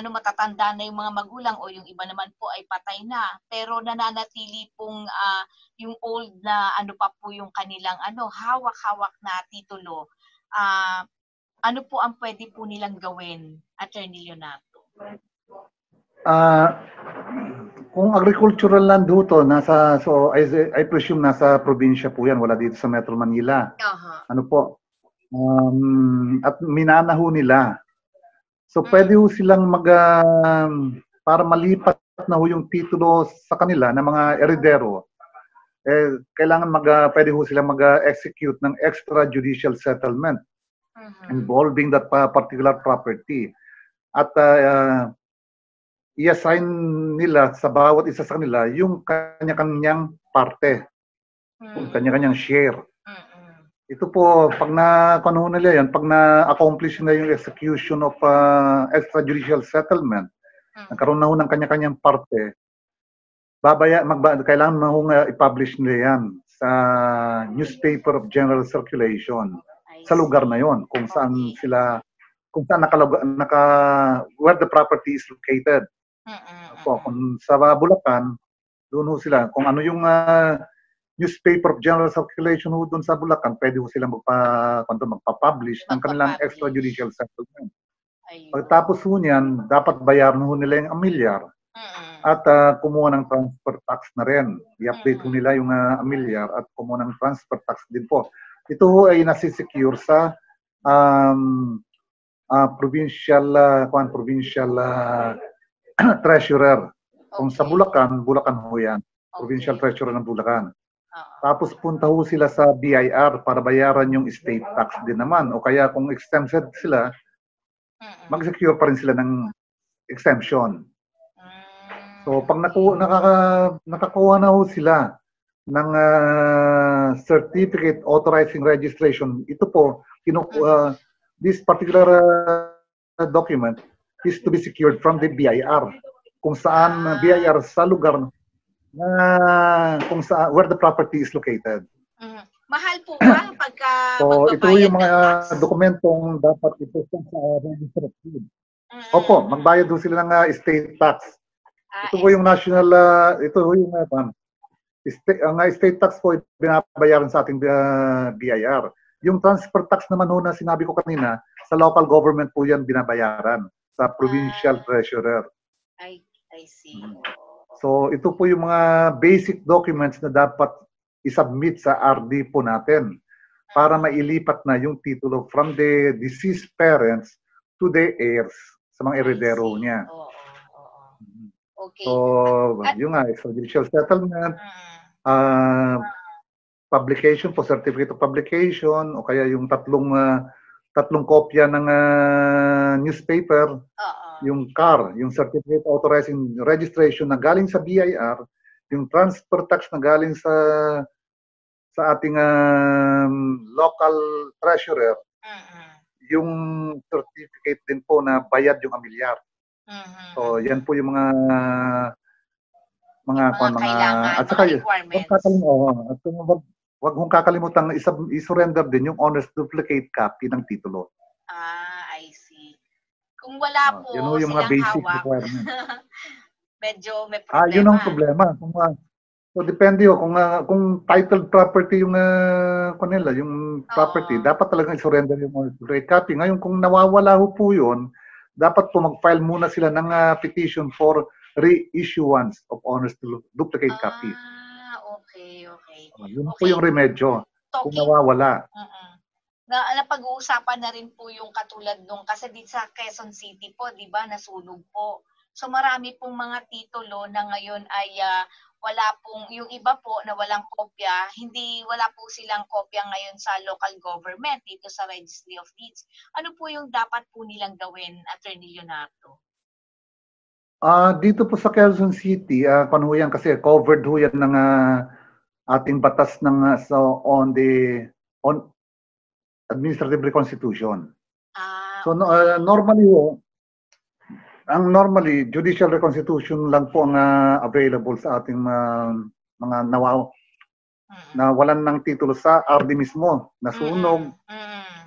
matatanda na yung mga magulang o yung iba naman po ay patay na, pero nananatili pong yung old na pa po yung kanilang hawak-hawak na titulo. Ano po ang pwede po nilang gawin, Attorney Leonardo? Kung agricultural land ho to, I presume nasa probinsya po yan, wala dito sa Metro Manila. Ano po? At minana ho nila. So pwede ho silang para malipat na ho yung titulo sa kanila ng mga eredero, kailangan pwede ho silang mag-execute ng extrajudicial settlement involving that particular property. At i-assign nila sa bawat isa sa kanila yung kanya-kanyang parte, yung kanya-kanyang share. Ito po, pag nila yan, pag na-accomplish na yung execution of extrajudicial settlement, nagkaroon na ho ng kanya-kanyang parte, kailangan na ho i-publish nila yan sa newspaper of general circulation sa lugar na yon, kung saan where the property is located. So, kung sa Bulacan, doon ho sila. Kung ano yung newspaper of general circulation ho doon sa Bulacan, pwede ho silang magpa-publish ng kanilang extrajudicial settlement. Ayun. Pagkatapos ho niyan, dapat bayaran ho nila yung amilyar at kumuha ng transfer tax na rin. I-update ho nila yung amilyar at kumuha ng transfer tax din po. Ito ho ay nasisecure sa provincial treasurer. Kung sa Bulacan ho yan. Provincial treasurer ng Bulacan. Tapos punta ho sila sa BIR para bayaran yung state tax din naman. O kaya kung exempted sila, mag-secure pa rin sila ng exemption. So pag nakakuha na ho sila ng certificate authorizing registration, ito po, this particular document is to be secured from the BIR. Kung saan BIR sa lugar where the property is located. Mahal po ba pagka so ito yung mga dokumentong dapat ipresent sa register of deeds. Opo, magbayad ho sila ng estate tax. Ito po yung national, ito po yung ang estate tax po binabayaran sa ating BIR. Yung transfer tax naman ho na sinabi ko kanina, sa local government po yan binabayaran sa provincial treasurer. I see. So ito po yung mga basic documents na dapat isubmit sa RD po natin para mailipat na yung titulo from the deceased parents to the heirs sa mga heredero niya. Okay. So yung extrajudicial settlement, publication po, certificate of publication, o kaya yung tatlong kopya ng newspaper, yung CAR, yung certificate authorizing registration na galing sa BIR, yung transfer tax na galing sa ating local treasurer, yung certificate din po na bayad yung amilyar. So yan po yung kailangan, at saka wag hong kakalimutan i-surrender din yung owner's duplicate copy ng titulo. I see. Kung wala po yun yung mga basic requirements. Medyo may problema. Yun ang problema. So depende kung titled property yung kanila, yung property, dapat talagang i-surrender yung owner's duplicate copy. Ngayon kung nawawala ho po yun, dapat po mag-file muna sila ng petition for reissuance of owner's duplicate copy. Okay. Yun po yung remedyo kung nawawala. Napag-uusapan na rin po yung katulad nung, kasi dito sa Quezon City po, di ba, nasunog po. So marami pong mga titulo na ngayon ay wala pong, yung iba po na walang kopya, wala po silang kopya ngayon sa local government dito sa Registry of Deeds. Ano po yung dapat po nilang gawin, Attorney Leonardo? Dito po sa Quezon City, yan kasi covered ho yan ng ating batas ng on administrative reconstitution. So normally judicial reconstitution lang po ang available sa ating mga nawalan ng titulo sa RD mismo, nasunog.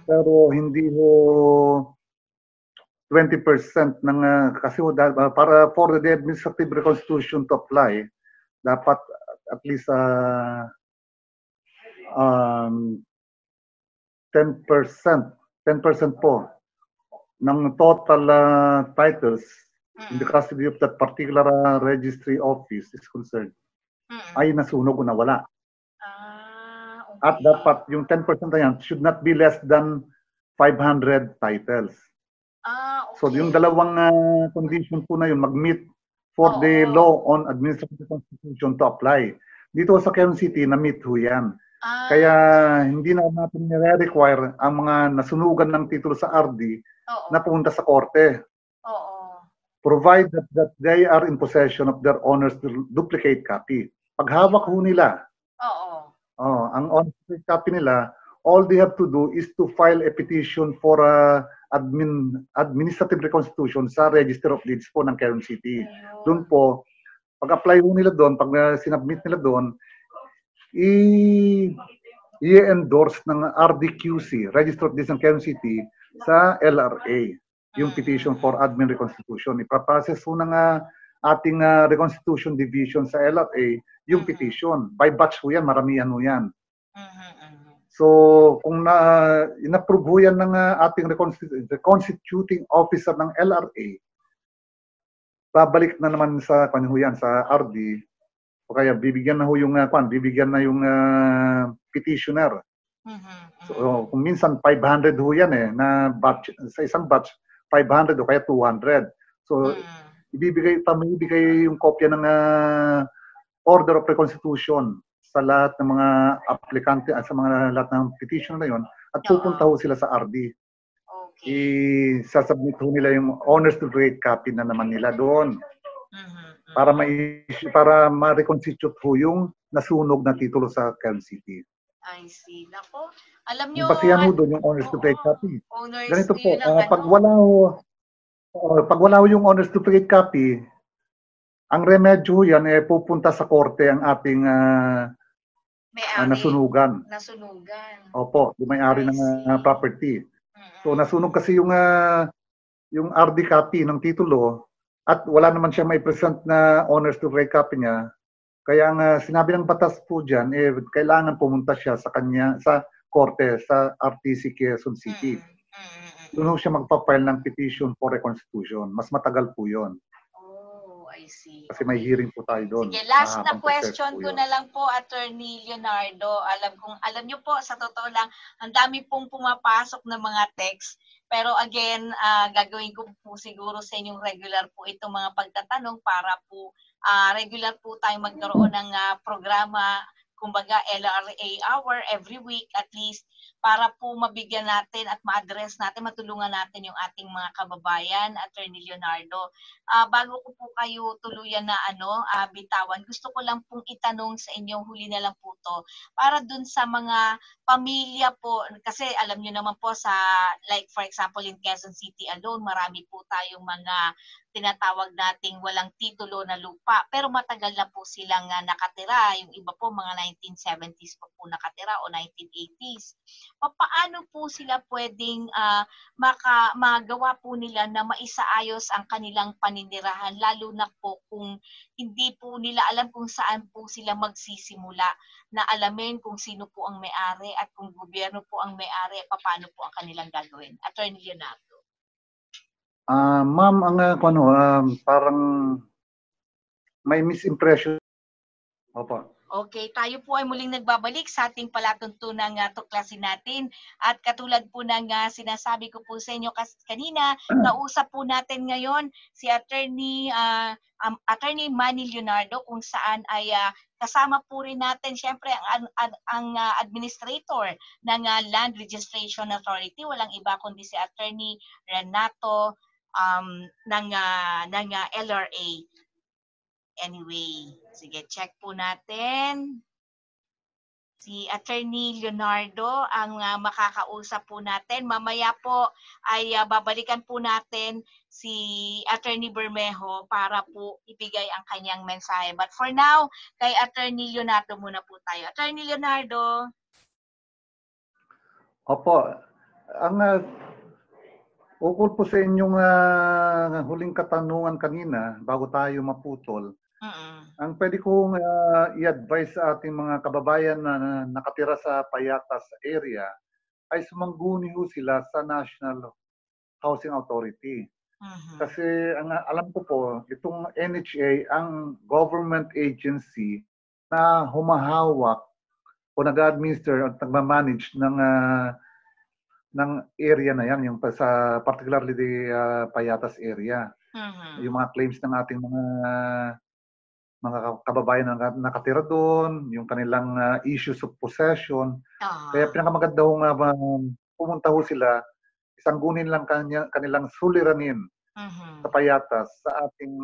Pero hindi ho 20% ng kasi para for the administrative reconstitution to apply, dapat at least 10% po ng total titles in the custody of that particular registry office is concerned ay nasunog o nawala. Okay. At dapat yung 10% na yan should not be less than 500 titles. Okay. So yung dalawang condition po na yun mag-meet for the law on administrative constitution to apply. Dito sa Quezon City, na-meet ho yan. Kaya hindi na natin nire-require ang mga nasunugan ng titulo sa RD na pumunta sa korte. Provided that they are in possession of their owner's duplicate copy. Paghawak ho nila, ang owner's duplicate copy nila, all they have to do is to file a petition for administrative reconstitution sa Register of Deeds po ng Quezon City. Doon po, pag-apply ho nila doon, pag sinubmit nila doon, i-endorse ng RDQC, Register of Deeds ng Quezon City, sa LRA, yung petition for admin reconstitution. Ipaprocess ho ng ating reconstitution division sa LRA yung petition. By batch ho yan, maramihan ho yan. Mhm. So, kung in-approve ho yan ng ating reconstituting officer ng LRA, babalik na naman sa yan, sa RD, o kaya bibigyan na ho yung bibigyan na yung petitioner. So, kung minsan 500 ho yan na batch, sa isang batch 500 o kaya 200. So, ibibigay yung kopya ng order of reconstitution sa lahat ng mga aplikante at sa mga lahat ng petition na yon at pupunta ho sila sa RD. Okay. Sasubmit ho nila yung honors to grade copy na naman nila doon. Para ma-reconstitute ho yung nasunog na titulo sa Quezon City. I see. Nako, alam nyo, basihan mo doon yung honors to grade copy. Honors, Ganito po, lang, pag wala ho yung honors to grade copy, ang remedyo yan pupunta sa korte ang ating nasunugan. Opo, yung may-ari ng property. So nasunog kasi yung RD copy ng titulo at wala naman siya may present na honors to grade copy niya. Kaya ang sinabi ng batas po dyan, kailangan pumunta siya sa korte, sa RTC Quezon City. Doon siya magpa-file ng petition for reconstitution. Mas matagal po yun. Oh, I see. Kasi may hearing po tayo doon. Sige, last na question ko na lang po, Attorney Leonardo. Alam niyo po, sa totoo lang, ang dami pong pumapasok na mga text. Pero again, gagawin ko po siguro sa inyong regular po itong mga pagtatanong para po regular po tayong magkaroon ng programa, kumbaga LRA hour every week at least, para po mabigyan natin at ma-address natin, matulungan natin yung ating mga kababayan, Attorney Leonardo. Bago ko po kayo tuluyan na bitawan, gusto ko lang pong itanong sa inyo, huli na lang po to, para dun sa mga pamilya po, kasi alam nyo naman po sa, like for example in Quezon City alone, marami po tayong mga tinatawag nating walang titulo na lupa, pero matagal na po silang nakatira, yung iba po mga 1970s pa po nakatira o 1980s. Paano po sila pwedeng magawa po nila na maisaayos ang kanilang paninirahan, lalo na po kung hindi po nila alam kung saan po sila magsisimula, na alamin kung sino po ang may-ari at kung gobyerno po ang may-ari, paano po ang kanilang gagawin. Attorney Leonardo. Ma'am, parang may misimpression. Opo. Okay, tayo po ay muling nagbabalik sa ating palatuntunang tuklasin natin. At katulad po ng sinasabi ko po sa inyo kanina, kausap po natin ngayon si Attorney Manny Leonardo, kung saan ay kasama po rin natin siyempre ang administrator ng Land Registration Authority, walang iba kundi si Attorney Renato ng LRA. Anyway, sige, check po natin. Si Attorney Leonardo ang makakausap po natin. Mamaya po ay babalikan po natin si Attorney Bermejo para po ibigay ang kanyang mensahe. But for now, kay Attorney Leonardo muna po tayo. Attorney Leonardo. Opo. Ukol po sa inyong huling katanungan kanina, bago tayo maputol, ang pwede kong i-advise sa ating mga kababayan na nakatira sa Payatas area ay sumangguni ho sila sa National Housing Authority. Kasi alam ko po, itong NHA ang government agency na humahawak o nag-administer at nagmamanage ng area na yan, yung sa particularly the Payatas area. Yung mga claims ng ating mga kababayan na nakatira doon, yung kanilang issues of possession. Kaya pinakamaganda hong pumunta ho sila, isanggunin lang kanilang suliranin sa Payatas sa ating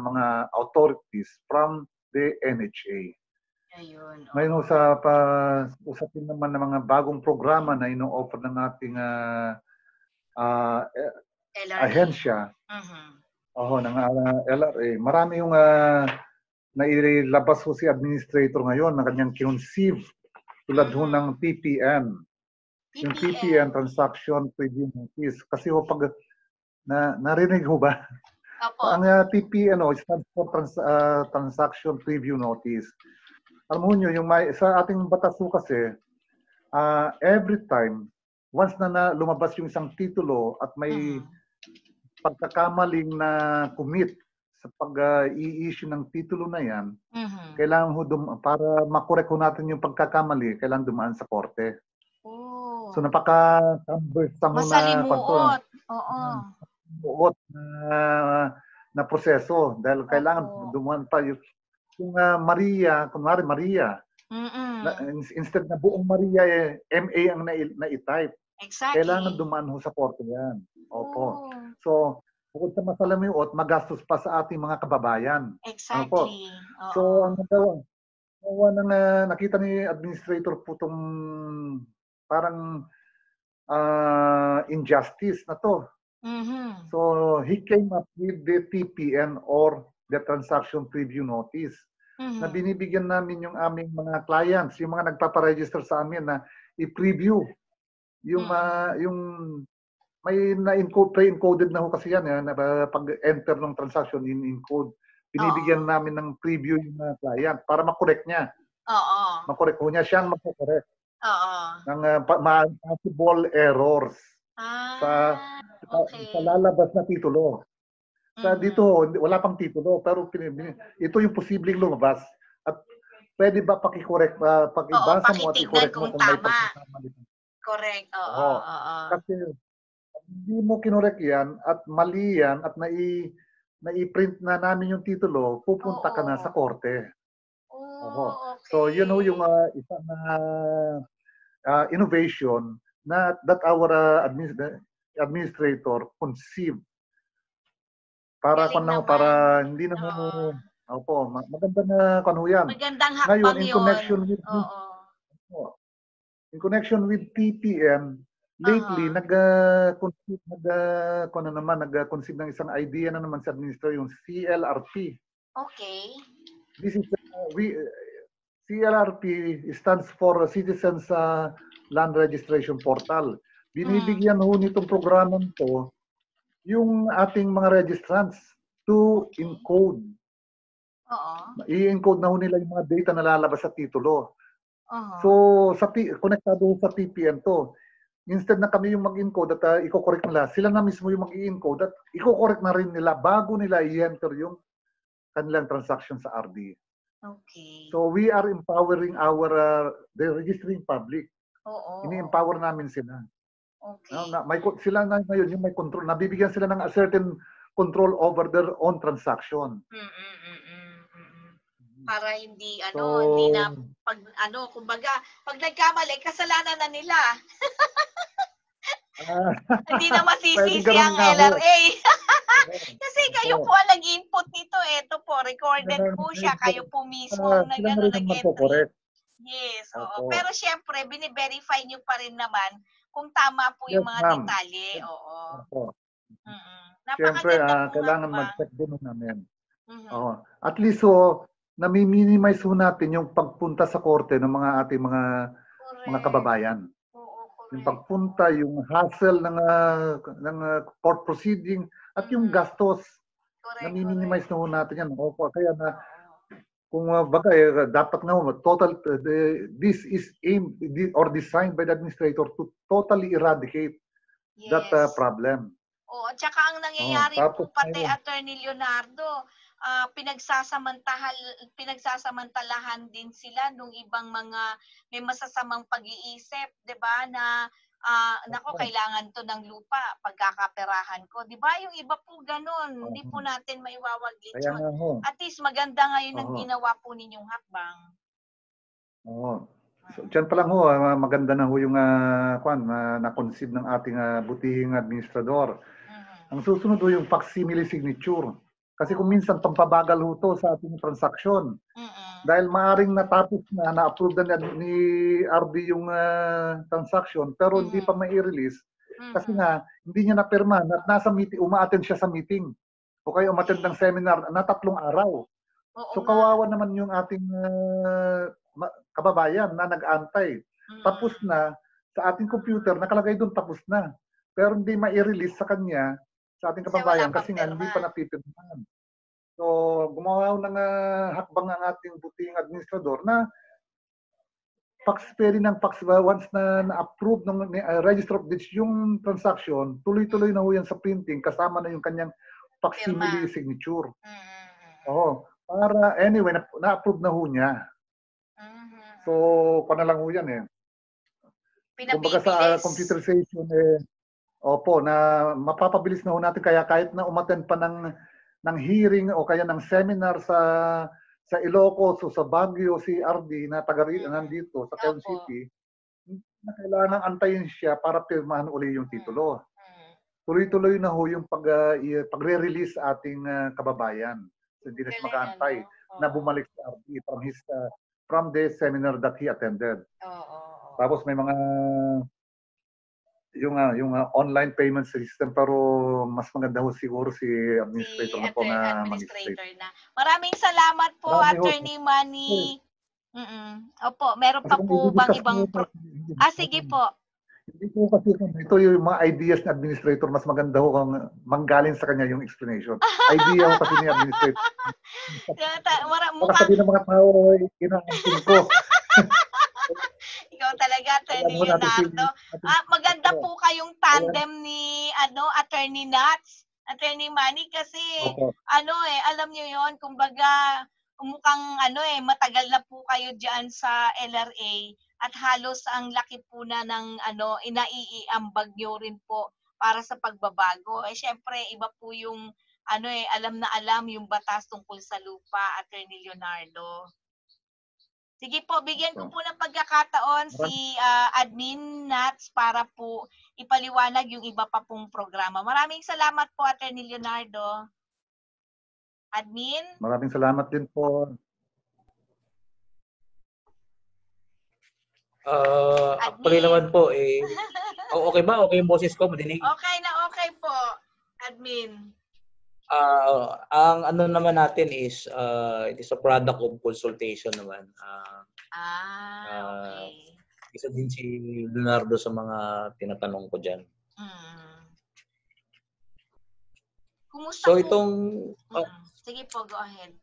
mga authorities from the NHA. Ayun. Ngayon usapin naman ng mga bagong programa na ino-offer ng ating ahensya ng LRA. Marami yung nailabas ho si administrator ngayon na kanyang kinunceive tulad ho ng TPN. Yung TPN, Transaction Preview Notice. Kasi ho pag narinig ho ba? Opo. Ang TPN is for Transaction Preview Notice. alam mo nyo, sa ating batas po kasi, every time, once na lumabas yung isang titulo at may pagkakamaling na commit sa pag-i-issue ng titulo na yan, kailangan para makorek natin yung pagkakamali, kailangan dumaan sa korte. Oh. So napaka-cumbersome Masalimuot. Oo. Buot na proseso dahil kailangan dumaan pa yung Maria, kunwari Maria, instead na buong Maria MA ang na-type. Exactly. Kailangan dumaan ho sa korte yan. Opo. So, bukod sa masalimuot, magastos pa sa ating mga kababayan. Exactly. So, ang nagawa ng nakita ni administrator po itong parang injustice na to. So, he came up with the TPN or the transaction preview notice na binibigyan namin yung aming mga clients, yung mga nagpaparegister sa amin na i-preview yung may pre-encoded na ho kasi yan na pag-enter ng transaction in code. Binibigyan namin ng preview yung client para makorek niya. Makorek ho niya, siyang makorek ng possible errors sa lalabas na titulo. Dito, wala pang titulo, pero ito yung posibleng lumabas. At pwede ba pakikorek, pakibasa mo at i-correct mo kung may pagkakamali. Correct. Kasi hindi mo kinorek yan at mali yan at nai-print na namin yung titulo, pupunta ka na sa korte. Okay. So, yun ho yung isang innovation that our administrator conceived para hindi na maganda na yan. Magandang hakbang in connection with TPM, lately nag-conceive ng isang idea na naman sa administrator, yung CLRP. Okay. This is CLRP stands for Citizens Land Registration Portal. Binibigyan ho nitong programang to yung ating mga registrants to encode. I-encode na ho nila yung mga data na lalabas sa titulo. So, konektado sa TPN to. Instead na kami yung mag-encode at i-correct nila, sila na mismo yung mag-i-encode at i-correct na rin nila bago nila i-enter yung kanilang transaction sa RD. Okay. So, we are empowering the registering public. Ini-empower namin sila. Okay. Sila na ngayon yung may control. Nabibigyan sila ng a certain control over their own transaction. Para hindi hindi na kumbaga pag nagkamali kasalanan na nila. Hindi na masisisi ang LRA. Kasi kayo po ang nag-input nito. Ito po, recorded po siya. Kayo po mismo ang nag-entry. Yes, Pero syempre, bine-verify nyo pa rin naman kung tama po yung mga detalye. Syempre, kailangan mag-check din namin. At least, nami-minimize ho natin yung pagpunta sa korte ng mga ating mga kababayan. Yung pagpunta, yung hassle ng court proceeding, at yung gastos. Nami-minimize na ho natin yan. Kaya kung dapat na this is aimed or designed by the administrator to totally eradicate that problem. At saka ang nangyayari po pati Attorney Leonardo, pinagsasamantalahan din sila nung ibang mga may masasamang pag-iisip, 'di ba, na kailangan to ng lupa, pagkakaperahan ko. 'Di ba? Yung iba po ganun, hindi po natin maiwawaglit yun. At least maganda ngayon ang ginawa po ninyong hakbang. So, dyan pa lang maganda na yung na-conceive ng ating butihing administrador. Ang susunod yung facsimile signature. Kasi kung minsan pampabagal to sa ating transaksyon. Dahil maaring natapos na-approve na ni RD yung transaction, pero hindi pa mai-release. Kasi hindi niya napirma. Nasa meeting, uma-attend siya sa meeting. O kaya umattend ng seminar na 3 araw. So kawawa naman yung ating kababayan na nag-antay. Tapos na, sa ating computer, nakalagay doon tapos na. Pero hindi mai-release sa kanya, sa ating kababayan, kasi hindi pa napipirmahan. So, gumawa ng hakbang ang ating buting administrador na pwede ng once na na-approve ng Register of Deeds yung transaction, tuloy-tuloy na ho yan sa printing kasama na yung kanyang facsimile signature. Oo. Para anyway, na-approve na ho niya. So, paano lang ho yan eh. Kumbaga sa computerization opo, na mapapabilis na ho natin kaya kahit na umattend pa ng hearing o kaya ng seminar sa Ilocos o sa Baguio, si RD na taga nandito sa Quezon City, na kailangan antayin siya para pirmahan uli yung titulo. Tuloy-tuloy na ho yung pagre-release ating kababayan. So, hindi na siya makaantay na bumalik si RD from the seminar that he attended. Tapos may mga yung online payment system, pero mas maganda ho siguro si administrator na po na administrator na. Maraming salamat po, Attorney Manny. Opo, meron pa po bang ibang sige po. Hindi po kasi ito yung mga ideas ng administrator, mas maganda ho kung manggaling sa kanya yung explanation. Idea ho kasi ni administrator. Sabi ng mga tao, inaantin ko. Ikaw talaga, Attorney Leonardo. Maganda po kayong tandem ni Attorney Nats, Attorney Manny, kasi alam niyo yon, kumbaga mukhang matagal na po kayo diyan sa LRA at halos ang laki po na ng inaiiambag niyo rin po para sa pagbabago. Syempre iba po yung alam na alam yung batas tungkol sa lupa, Attorney Leonardo. Sige po, bigyan ko po ng pagkakataon si Admin Nats para po ipaliwanag yung iba pa pong programa. Maraming salamat po, Attorney Leonardo. Admin? Maraming salamat din po. Actually naman po, okay ba? Okay yung boses ko? Madinig? Okay na okay po, Admin. Ang naman natin is it is a product of consultation naman. Okay. Isa din si Leonardo sa mga tinatanong ko diyan. Kumusta so po? Itong sige po, go ahead.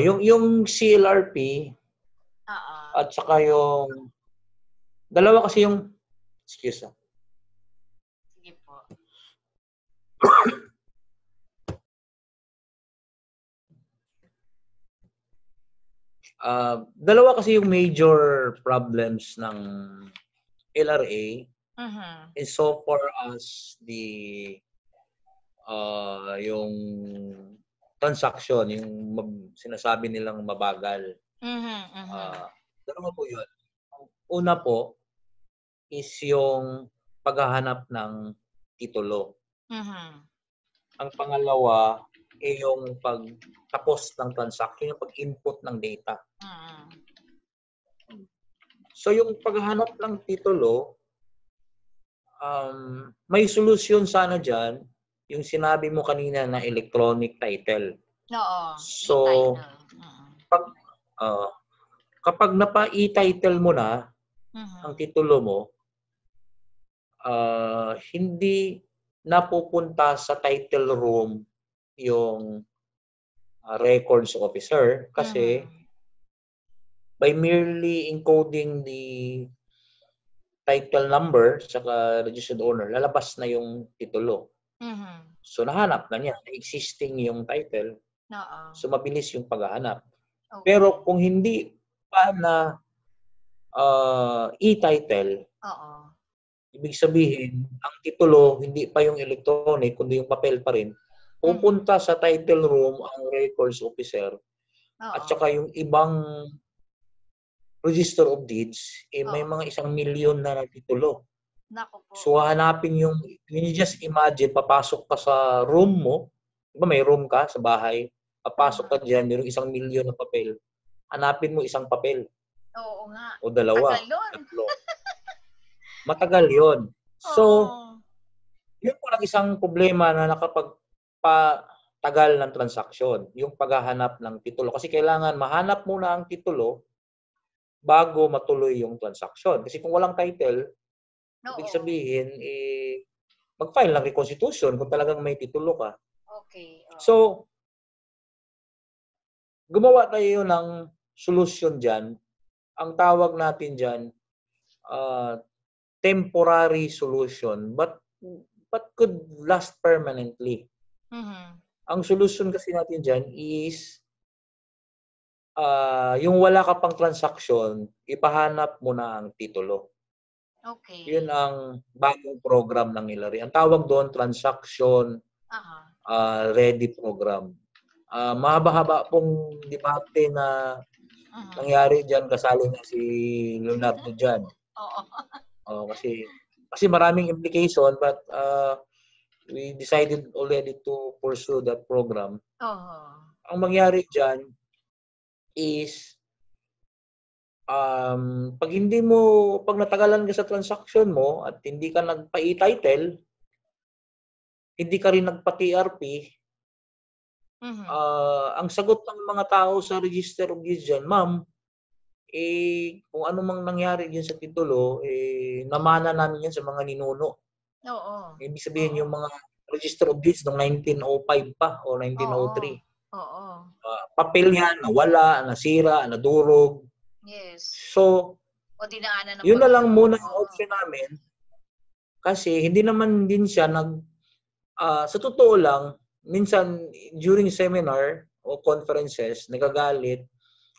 Yung CLRP at saka yung dalawa kasi yung excuse me. Sige po. Dalawa kasi yung major problems ng LRA is so far as the yung transaction, yung sinasabi nilang mabagal. Dalawa po yun. Ang una po is yung paghahanap ng titulo. Ang pangalawa ay yung pagtapos ng transaction, yung pag-input ng data. So yung paghahanap ng titulo, may solusyon sana dyan, yung sinabi mo kanina na electronic title. Oo. So, kapag napa-e-title mo na ang titulo mo, hindi napupunta sa title room yung records officer kasi by merely encoding the title number saka registered owner, lalabas na yung titulo. So nahanap na niya, existing yung title. So mabilis yung paghahanap. Pero kung hindi pa na e-title, ibig sabihin, ang titulo hindi pa yung electronic kundi yung papel pa rin. Pupunta sa title room ang records officer at saka yung ibang register of deeds, may mga 1 million na titulo. So hanapin yung, you just imagine, papasok ka sa room mo, diba may room ka sa bahay, papasok ka dyan, mayroong 1 million na papel, hanapin mo isang papel. Oo nga. O dalawa, tatlo. Matagal yun. So, yun po lang isang problema na nakapagpatagal ng transaksyon, yung paghahanap ng titulo. Kasi kailangan mahanap muna ang titulo bago matuloy yung transaksyon. Kasi kung walang title, ibig sabihin, mag-file ng reconstitution kung talagang may titulo ka. Okay. So, gumawa tayo ng solusyon dyan. Ang tawag natin dyan, temporary solution, but could last permanently. Ang solution kasi natin dyan is yung wala ka pang transaction, ipahanap mo na ang titulo. Okay. Yun ang bagong program ng Hillary. Ang tawag doon, transaction ready program. Mahaba-haba pong debate na nangyari dyan, kasali na si Leonardo dyan. Kasi maraming implication, but we decided already to pursue that program. Ang mangyari dyan is pag natagalan ka sa transaction mo at hindi ka nagpa-e-title, hindi ka rin nagpa-TRP, ang sagot ng mga tao sa Register of Deeds dyan, ma'am, kung ano mang nangyari dyan sa titulo, namana namin yan sa mga ninuno. Ibig sabihin yung mga Register of Deeds noong 1905 pa o 1903. Papel yan, nawala, nasira, nadurog. Yes. So, dinaanan yun na lang muna ang option namin. Kasi hindi naman din siya sa totoo lang, minsan during seminar o conferences, nagagalit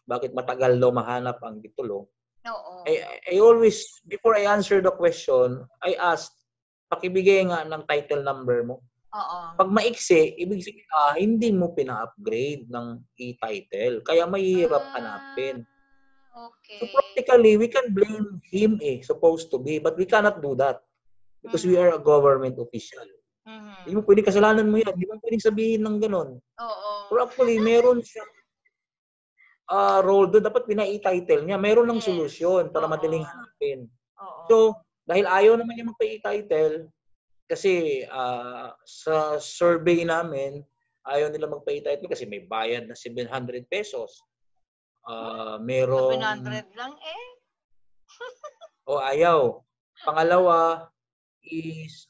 bakit matagal daw mahanap ang titulo. I always, before I answer the question, I ask, pakibigay nga ng title number mo. Pag maiksi, ibig sabihin, hindi mo pina-upgrade ng e-title. Kaya mahirap hanapin. Okay. So practically, we can blame him supposed to be, but we cannot do that. Because we are a government official. Hindi mo pwedeng kasalanan mo yan. Hindi mo pwedeng sabihin ng ganon. Pero actually, meron siyang role doon. Dapat pina-e-title niya. Meron ng solusyon para madaling hanapin. So, dahil ayaw naman niya magpa-e-title, kasi sa survey namin, ayaw nila magpa-e-title kasi may bayad na 700 pesos. Merong 700 lang ayaw. Pangalawa is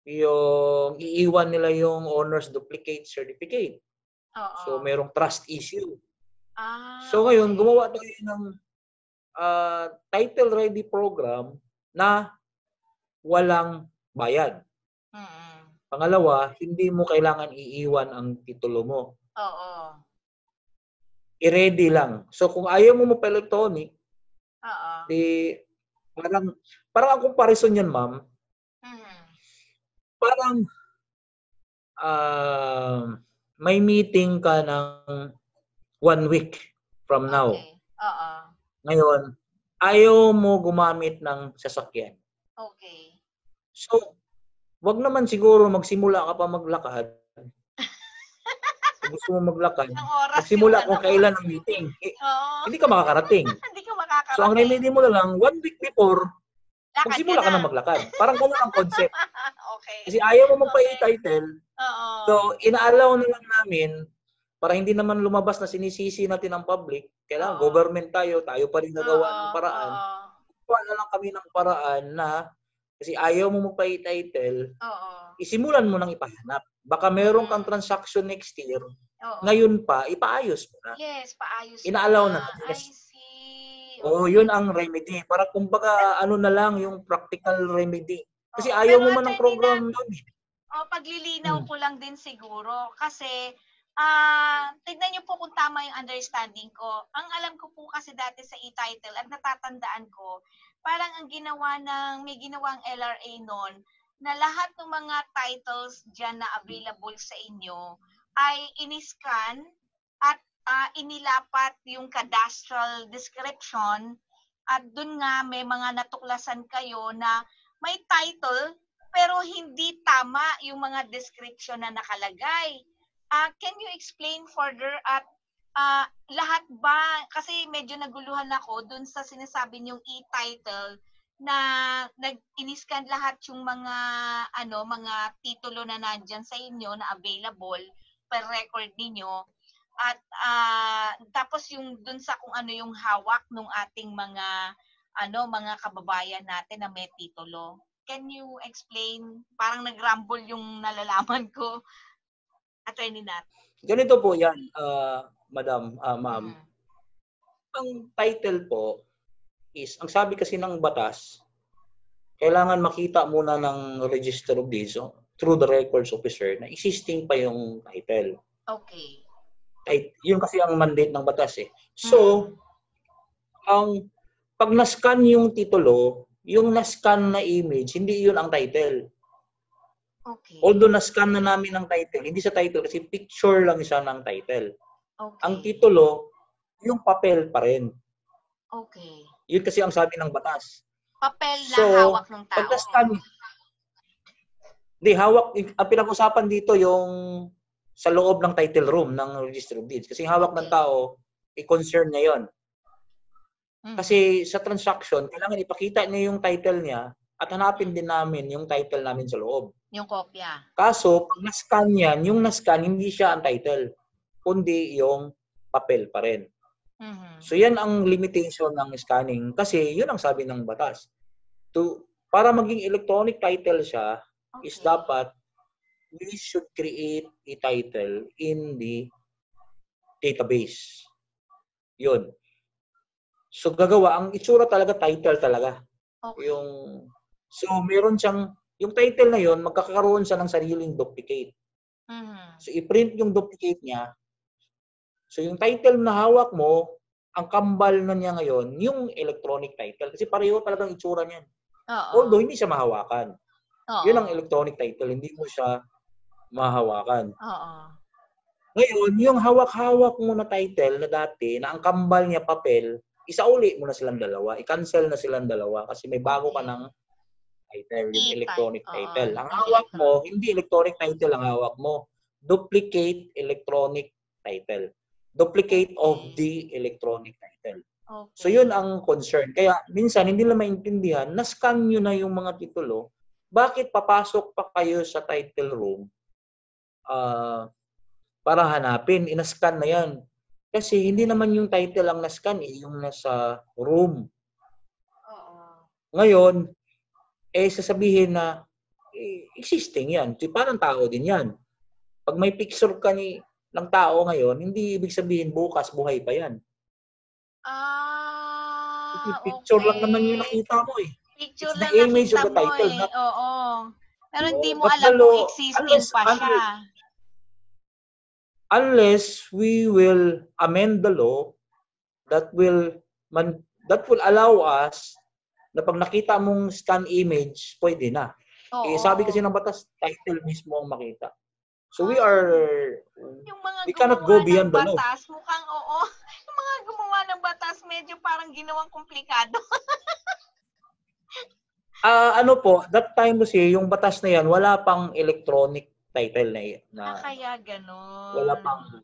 yung iiwan nila yung owner's duplicate certificate. So merong trust issue. So ngayon gumawa tayo ng title ready program na walang bayad. Pangalawa, hindi mo kailangan iiwan ang titulo mo. I-ready lang. So kung ayaw mo pa-electronic, parang ang comparison yan, ma'am. Parang may meeting ka ng 1 week from now. Ngayon, ayaw mo gumamit ng sasakyan. So, wag naman siguro magsimula ka pa maglakad. Kung gusto mo maglakad, magsimula kung kailan ang meeting. Hindi ka makakarating. So, ang remedy mo na lang, 1 week before, magsimula ka na maglakad. Parang gano'n ang concept. Kasi ayaw mo magpa-e-title. So, inaalaw na lang namin para hindi naman lumabas na sinisisi natin ang public. Kailangan government tayo pa rin nagawa ng paraan. Gawa na lang kami ng paraan na kasi ayaw mo magpa-e-title, isimulan mo nang ipahanap. Baka meron kang transaction next year. Ngayon pa, ipaayos mo na. Yes, paayos inaalaw na. I see. Yun ang remedy. Para kumbaga, na lang yung practical remedy. Kasi ayaw mo man ng program namin. Paglilinaw ko lang din siguro. Kasi, tignan niyo po kung tama yung understanding ko. Ang alam ko po kasi dati sa e-title at natatandaan ko, parang ang may ginawang LRA noon na lahat ng mga titles dyan na available sa inyo ay iniscan at inilapat yung cadastral description at dun nga may mga natuklasan kayo na may title pero hindi tama yung mga description na nakalagay. Can you explain further at lahat ba, kasi medyo naguluhan ako dun sa sinasabi niyong e-title na nag-iniscan lahat yung mga mga titulo na nandyan sa inyo na available per record ninyo at tapos yung dun sa kung ano yung hawak ng ating mga mga kababayan natin na may titulo. Can you explain? Parang nag-rumble yung nalalaman ko. Attorney Nat. Ganito po yan, madam, ma'am. Mhm. Ang title po is, ang sabi kasi ng batas, kailangan makita muna ng Register of Deeds through the records officer na existing pa yung title. Okay. Ay, yun kasi ang mandate ng batas eh. So, pag na-scan yung titulo, yung na-scan na image, hindi yun ang title. Okay. Although na-scan na namin ang title, hindi sa title kasi picture lang siya ng title. Okay. Ang titulo, yung papel pa rin. Okay. Yun kasi ang sabi ng batas. Papel na So, hawak ng tao. pag na-scan, hawak, ang pinag-usapan dito yung sa loob ng title room ng Register of Deeds. Kasi hawak ng tao, i-concern niya yun. Kasi sa transaction, kailangan ipakita niya yung title niya at hanapin din namin yung title namin sa loob. Yung kopya. Kaso, pag na-scan yan, yung na-scan, hindi siya ang title, kundi yung papel pa rin. So yan ang limitation ng scanning kasi yun ang sabi ng batas. Para maging electronic title siya, is dapat we should create a title in the database. Yun. So gagawa, ang itsura talaga, title talaga. Okay. So meron siyang, yung title na yun, magkakaroon siya ng sariling duplicate. So i-print yung duplicate niya. So yung title na hawak mo, ang kambal na niya ngayon, yung electronic title. Kasi pareho talagang itsura niyan. Although hindi siya mahawakan. Yun ang electronic title, hindi mo siya mahawakan. Ngayon, yung hawak-hawak mo na title na dati, na ang kambal niya papel, isauli mo na silang dalawa, i-cancel na silang dalawa kasi may bago ka ng title, yung electronic title. Ang hawak mo, hindi electronic title ang hawak mo. Duplicate electronic title. Duplicate of the electronic title. So yun ang concern. Kaya minsan hindi nila maintindihan, na-scan nyo na yung mga titulo, bakit papasok pa kayo sa title room para hanapin? Ina-scan na yan. Kasi hindi naman yung title ang na-scan, yung nasa room. Ngayon, sasabihin na existing yan. Parang tao din yan. Pag may picture ka ng tao ngayon, hindi ibig sabihin bukas buhay pa yan. Picture lang naman yung nakita mo eh. Picture It's lang the image nakita of the mo title. eh. Oo. Pero hindi mo But alam the law, kung existing pa siya. Unless we will amend the law that will allow us na pag nakita mong scan image, pwede na. Sabi kasi ng batas, title mismo ang makita. So we cannot go beyond the law. Mukhang oo. Yung mga gumawa ng batas, medyo parang ginawang komplikado. That time kasi, yung batas na yan, wala pang electronic title na kaya ganon.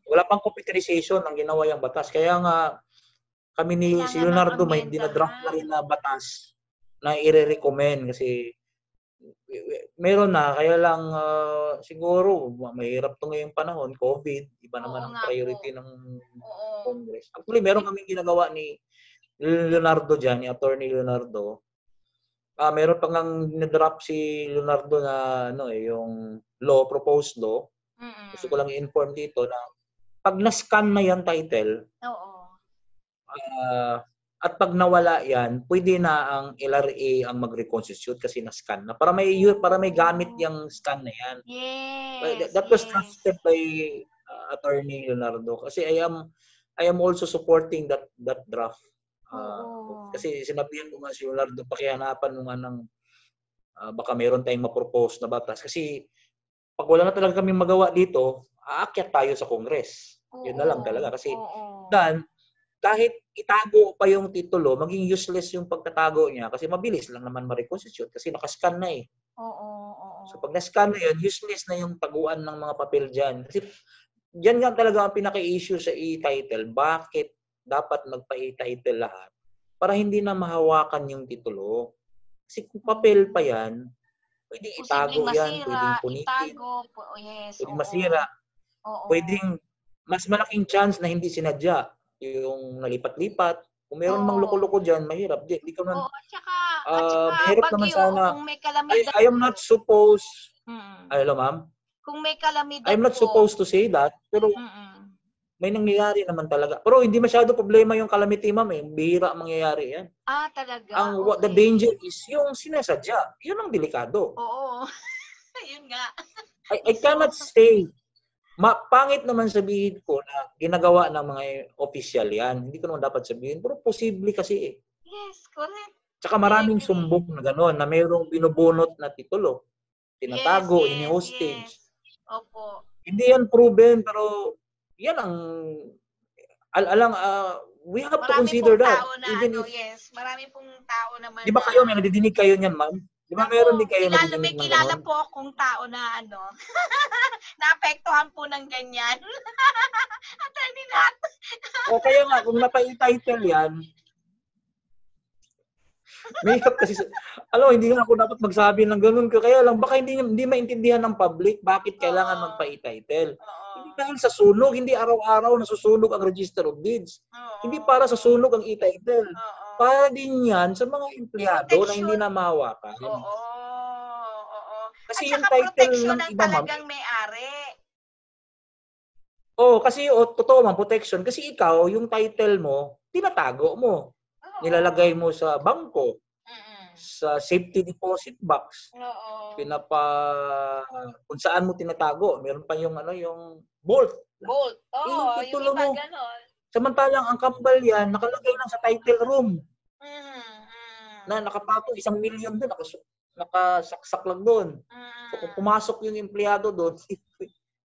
Wala pang computerization ang ginawa yung batas. Kaya nga, kami si Leonardo may dinadraft na rin na batas na i-recommend kasi meron na, kaya lang siguro mahirap to ngayong panahon, COVID, iba naman ang priority ng Congress. Actually, meron kaming ginagawa ni Leonardo dyan, ni Attorney Leonardo. Meron pang na-drop si Leonardo na yung proposed law. Gusto ko lang i-inform dito na pag na-scan na yung title, at pag nawala yan, pwede na ang LRA ang mag-reconstitute kasi na-scan na. Para may gamit yung scan na yan. Yes. That was drafted by Attorney Leonardo. Kasi I am also supporting that draft. Kasi sinabihan ko nga si Leonardo, pakihanapan mo nga ng baka mayroon tayong mapropose na batas. Kasi pag wala na talaga kami magawa dito, aakyat tayo sa Congress. Yun na lang talaga. Kasi kahit itago pa yung titulo, maging useless yung pagtatago niya kasi mabilis lang naman ma-reconstitute kasi nakascan na eh. So pag na-scan na yun, useless na yung taguan ng mga papel dyan. Kasi dyan nga talaga ang pinaka-issue sa e-title. Bakit dapat magpa-e-title lahat? Para hindi na mahawakan yung titulo. Kasi kung papel pa yan, pwedeng itago yan, pwedeng punitin, pwedeng masira, pwedeng mas malaking chance na hindi sinadya yung nalipat-lipat, Kung meron mang Oo. loko-loko dyan, mahirap. Di ka man, Oo, at saka mahirap naman bagyo, sana. kung may kalamidad I am not supposed, Mm. hello ma'am? Kung may kalamidad I'm not po. supposed to say that, pero Mm. may nangyayari naman talaga. Pero hindi masyado problema yung calamity, ma'am eh. Bihira mangyayari yan. Talaga. What the danger is yung sinasadya. Yun ang delikado. Oo. Yun nga. I cannot say, pangit naman sabihin ko na ginagawa ng mga opisyal yan. Hindi ko naman dapat sabihin. Pero posible kasi eh. Yes, correct. Tsaka maraming sumbok na gano'n na mayroong binubunot na titulo. Tinatago, ini-hostage. Yes. Opo. Hindi yan proven, pero yan ang we have to consider that. Even if, marami pong tao naman di ba kayo, may nadidinig kayo niyan, ma'am? Di ba meron din kayo nadidinig ng kilala gano'n? po akong tao na naapektuhan po ng ganyan. Attorney Nat. O kaya nga, kung napa-title yan, makeup kasi, hindi nga ako dapat magsabi ng ganun. Kaya lang, baka hindi maintindihan ng public bakit kailangan magpa-title. Hindi dahil sa sunog, hindi araw-araw nasusunog ang register of deeds. Hindi para sa sunog ang i-title. Para din yan sa mga empleyado na hindi na mahawakan. Oo. Kasi at yung saka title protection ng ng iba, ma'am, talagang may-ari. kasi totoo man, protection. Kasi ikaw, yung title mo, tinatago mo. Nilalagay mo sa bangko, sa safety deposit box. Kung saan mo tinatago. Meron pa yung yung vault. Vault. Yung titulo yung iba mo. ganon. Samantalang ang kambal yan, nakalagay lang sa title room. Na nakapatong 1 million doon, nakasaksak lang doon. So kung pumasok yung empleyado doon,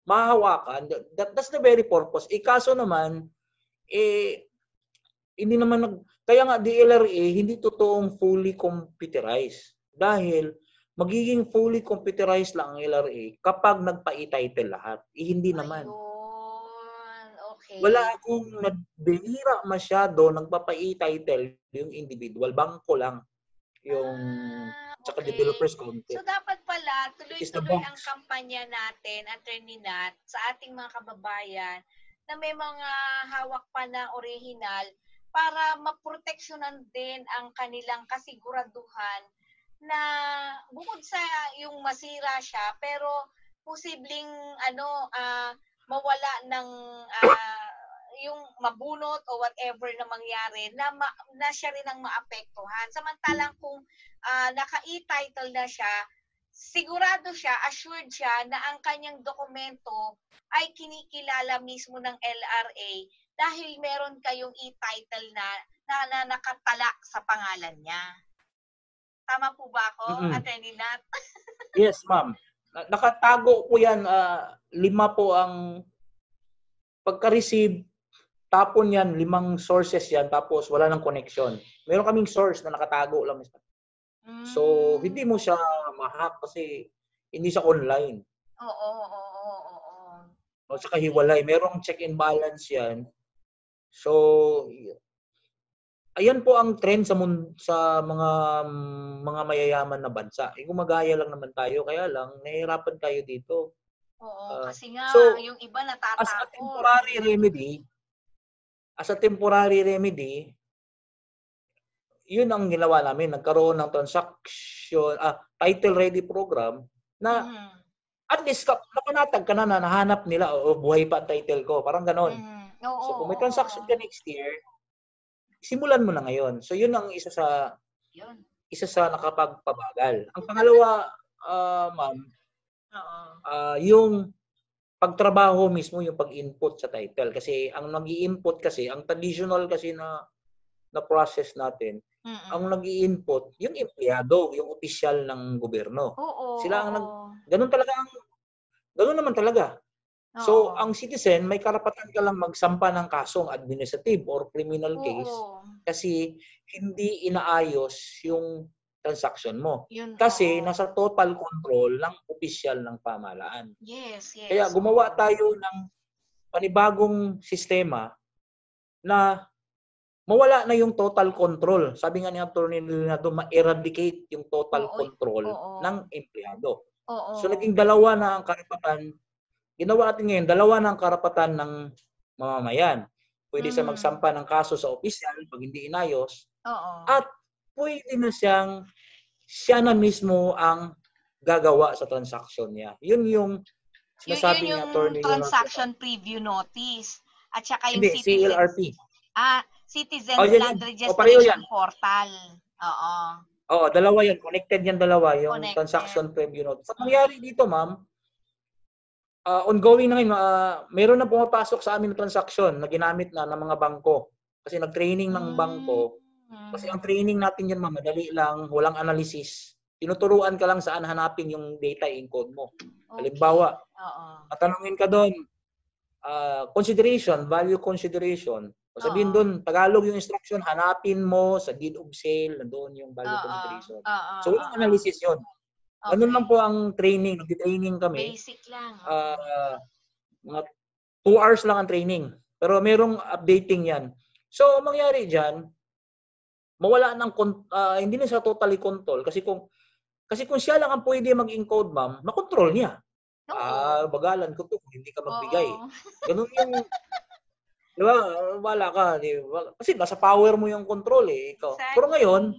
mahahawakan. That's the very purpose. Kaso naman, hindi naman kaya nga DLRA hindi totoong fully computerized. Dahil magiging fully computerized lang ang LRA kapag nagpa-i-title lahat. Hindi naman. Okay. Wala akong nabihira masyado nagpapa-i-title yung individual. Bangko lang yung tsaka developers konti. So dapat pala tuloy-tuloy ang kampanya natin, Attorney Nat, sa ating mga kababayan na may mga hawak pa na original para maproteksyonan din ang kanilang kasiguraduhan na bukod sa yung masira siya pero posibleng mawala ng yung mabunot o whatever na mangyari na siya rin ang maapektuhan. Samantalang kung naka-e-title na siya, sigurado siya, assured siya na ang kanyang dokumento ay kinikilala mismo ng LRA dahil meron kayong e-title na nakatala sa pangalan niya. Tama po ba ako, Attorney Nat? Yes, ma'am. Nakatago po yan. 5 po ang pagka-receive. Tapon yan, 5 sources yan. Tapos wala nang connection. Meron kaming source na nakatago lang. So, hindi mo siya ma-hack kasi hindi siya online. Oo. O saka hiwalay. Merong check and balance yan. So, ayan po ang trend sa mga mayayaman na bansa. Gumagaya lang naman tayo, kaya lang nahihirapan tayo dito. Oo, kasi nga yung iba natatakot. As a temporary remedy, yun ang ginawa namin. Nagkaroon ng title ready program na at least napanatag ka na nahanap nila o buhay pa ang title ko. Parang ganon. So kung may transaction ka next year, simulan mo na ngayon. So yun ang isa sa nakapagpabagal. Ang pangalawa, ma'am, yung pagtrabaho mismo, yung pag-input sa title. Kasi ang nag-i-input kasi, ang traditional kasi na process natin, ang nag-i-input, yung empleyado, yung opisyal ng gobyerno. Sila ang ganun naman talaga. So, ang citizen, may karapatan ka lang magsampa ng kasong administrative or criminal case kasi hindi inaayos yung transaction mo. Kasi nasa total control ng opisyal ng pamahalaan. Yes. Kaya gumawa tayo ng panibagong sistema na mawala na yung total control. Sabi nga ni Attorney Leonardo, ma-eradicate yung total control ng empleyado. So, naging dalawa na ang karapatan. Ginawa natin ngayon, 2 na ang karapatan ng mamamayan. pwede siya magsampa ng kaso sa opisyal pag hindi inayos, Oo. at pwede na siya na mismo ang gagawa sa transaction niya. Yun yung sinasabi ni yung Attorney transaction preview notice at saka yung Hindi, CLRP. Citizens yan. Land Pareho Registration yan. Portal. Oo. Oo, dalawa yan. Connected yan dalawa, yung Connected. transaction preview notice. Sa nangyari dito, ma'am, ongoing na ngayon, meron na pumapasok sa amin na transaction na ginamit na ng mga bangko. Kasi nag-training ng bangko. Kasi ang training natin yan, ma'am, madali lang, walang analysis. Tinuturuan ka lang saan hanapin yung data encode mo. Halimbawa, tatanungin ka doon, consideration, value consideration. O sabihin doon, Tagalog yung instruction, hanapin mo sa deed of sale, nandoon yung value consideration. So, walang analysis yun. Ganun lang po ang training. Nag-training kami. Basic lang. Mga 2 hours lang ang training. Pero merong updating yan. So, mangyari dyan, mawala ng, hindi na siya totally control. Kasi kung siya lang ang pwede mag-encode, ma'am, makontrol niya. Bagalan ko to, hindi ka magbigay. Ganun yung, di ba, wala ka. Kasi nasa power mo yung control eh. Ikaw. Exactly. Pero ngayon,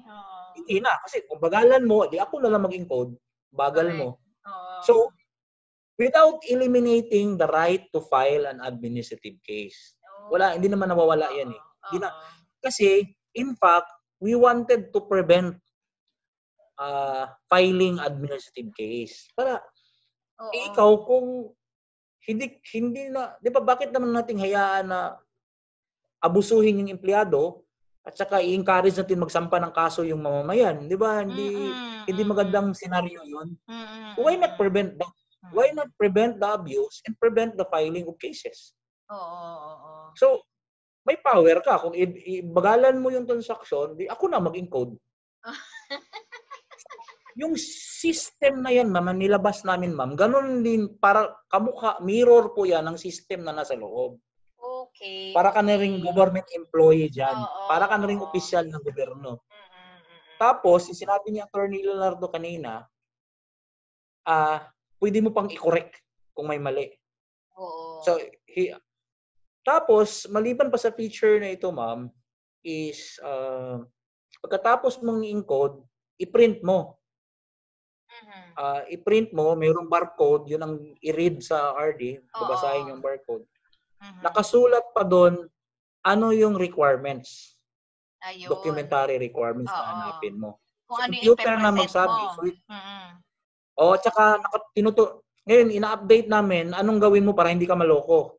hindi na. Kasi kung bagalan mo, di ako na lang mag-encode. Bagal mo. So, without eliminating the right to file an administrative case. Hindi naman nawawala yan eh. Kasi, in fact, we wanted to prevent filing administrative case. Para, ikaw kung hindi na, di ba bakit naman nating hayaan na abusuhin yung empleyado at saka i-encourage natin magsampa ng kaso yung mamamayan, di ba? Hindi magandang senaryo yun. Why not prevent that? Why not prevent the abuse and prevent the filing of cases? So, may power ka. Kung ibagalan mo yung transaction, di ako na mag-encode. Yung system na yan, ma'am, nilabas namin, ma'am, ganun din, para kamukha, mirror po yan ng system na nasa loob. Okay. Para ka na rin government employee dyan. Para ka na rin opisyal ng gobyerno. Tapos, yung sinabi ni Attorney Leonardo kanina, pwede mo pang i-correct kung may mali. So, tapos, maliban pa sa feature na ito, ma'am, is, pagkatapos mong i-encode, i-print mo. I-print mo, mayroong barcode, yun ang i-read sa RD, babasahin yung barcode. Nakasulat pa doon, ano yung requirements. Documentary requirements na hanapin mo. Kung ano yung computer na magsabi. mo. Tsaka, ngayon, ina-update namin, anong gawin mo para hindi ka maloko.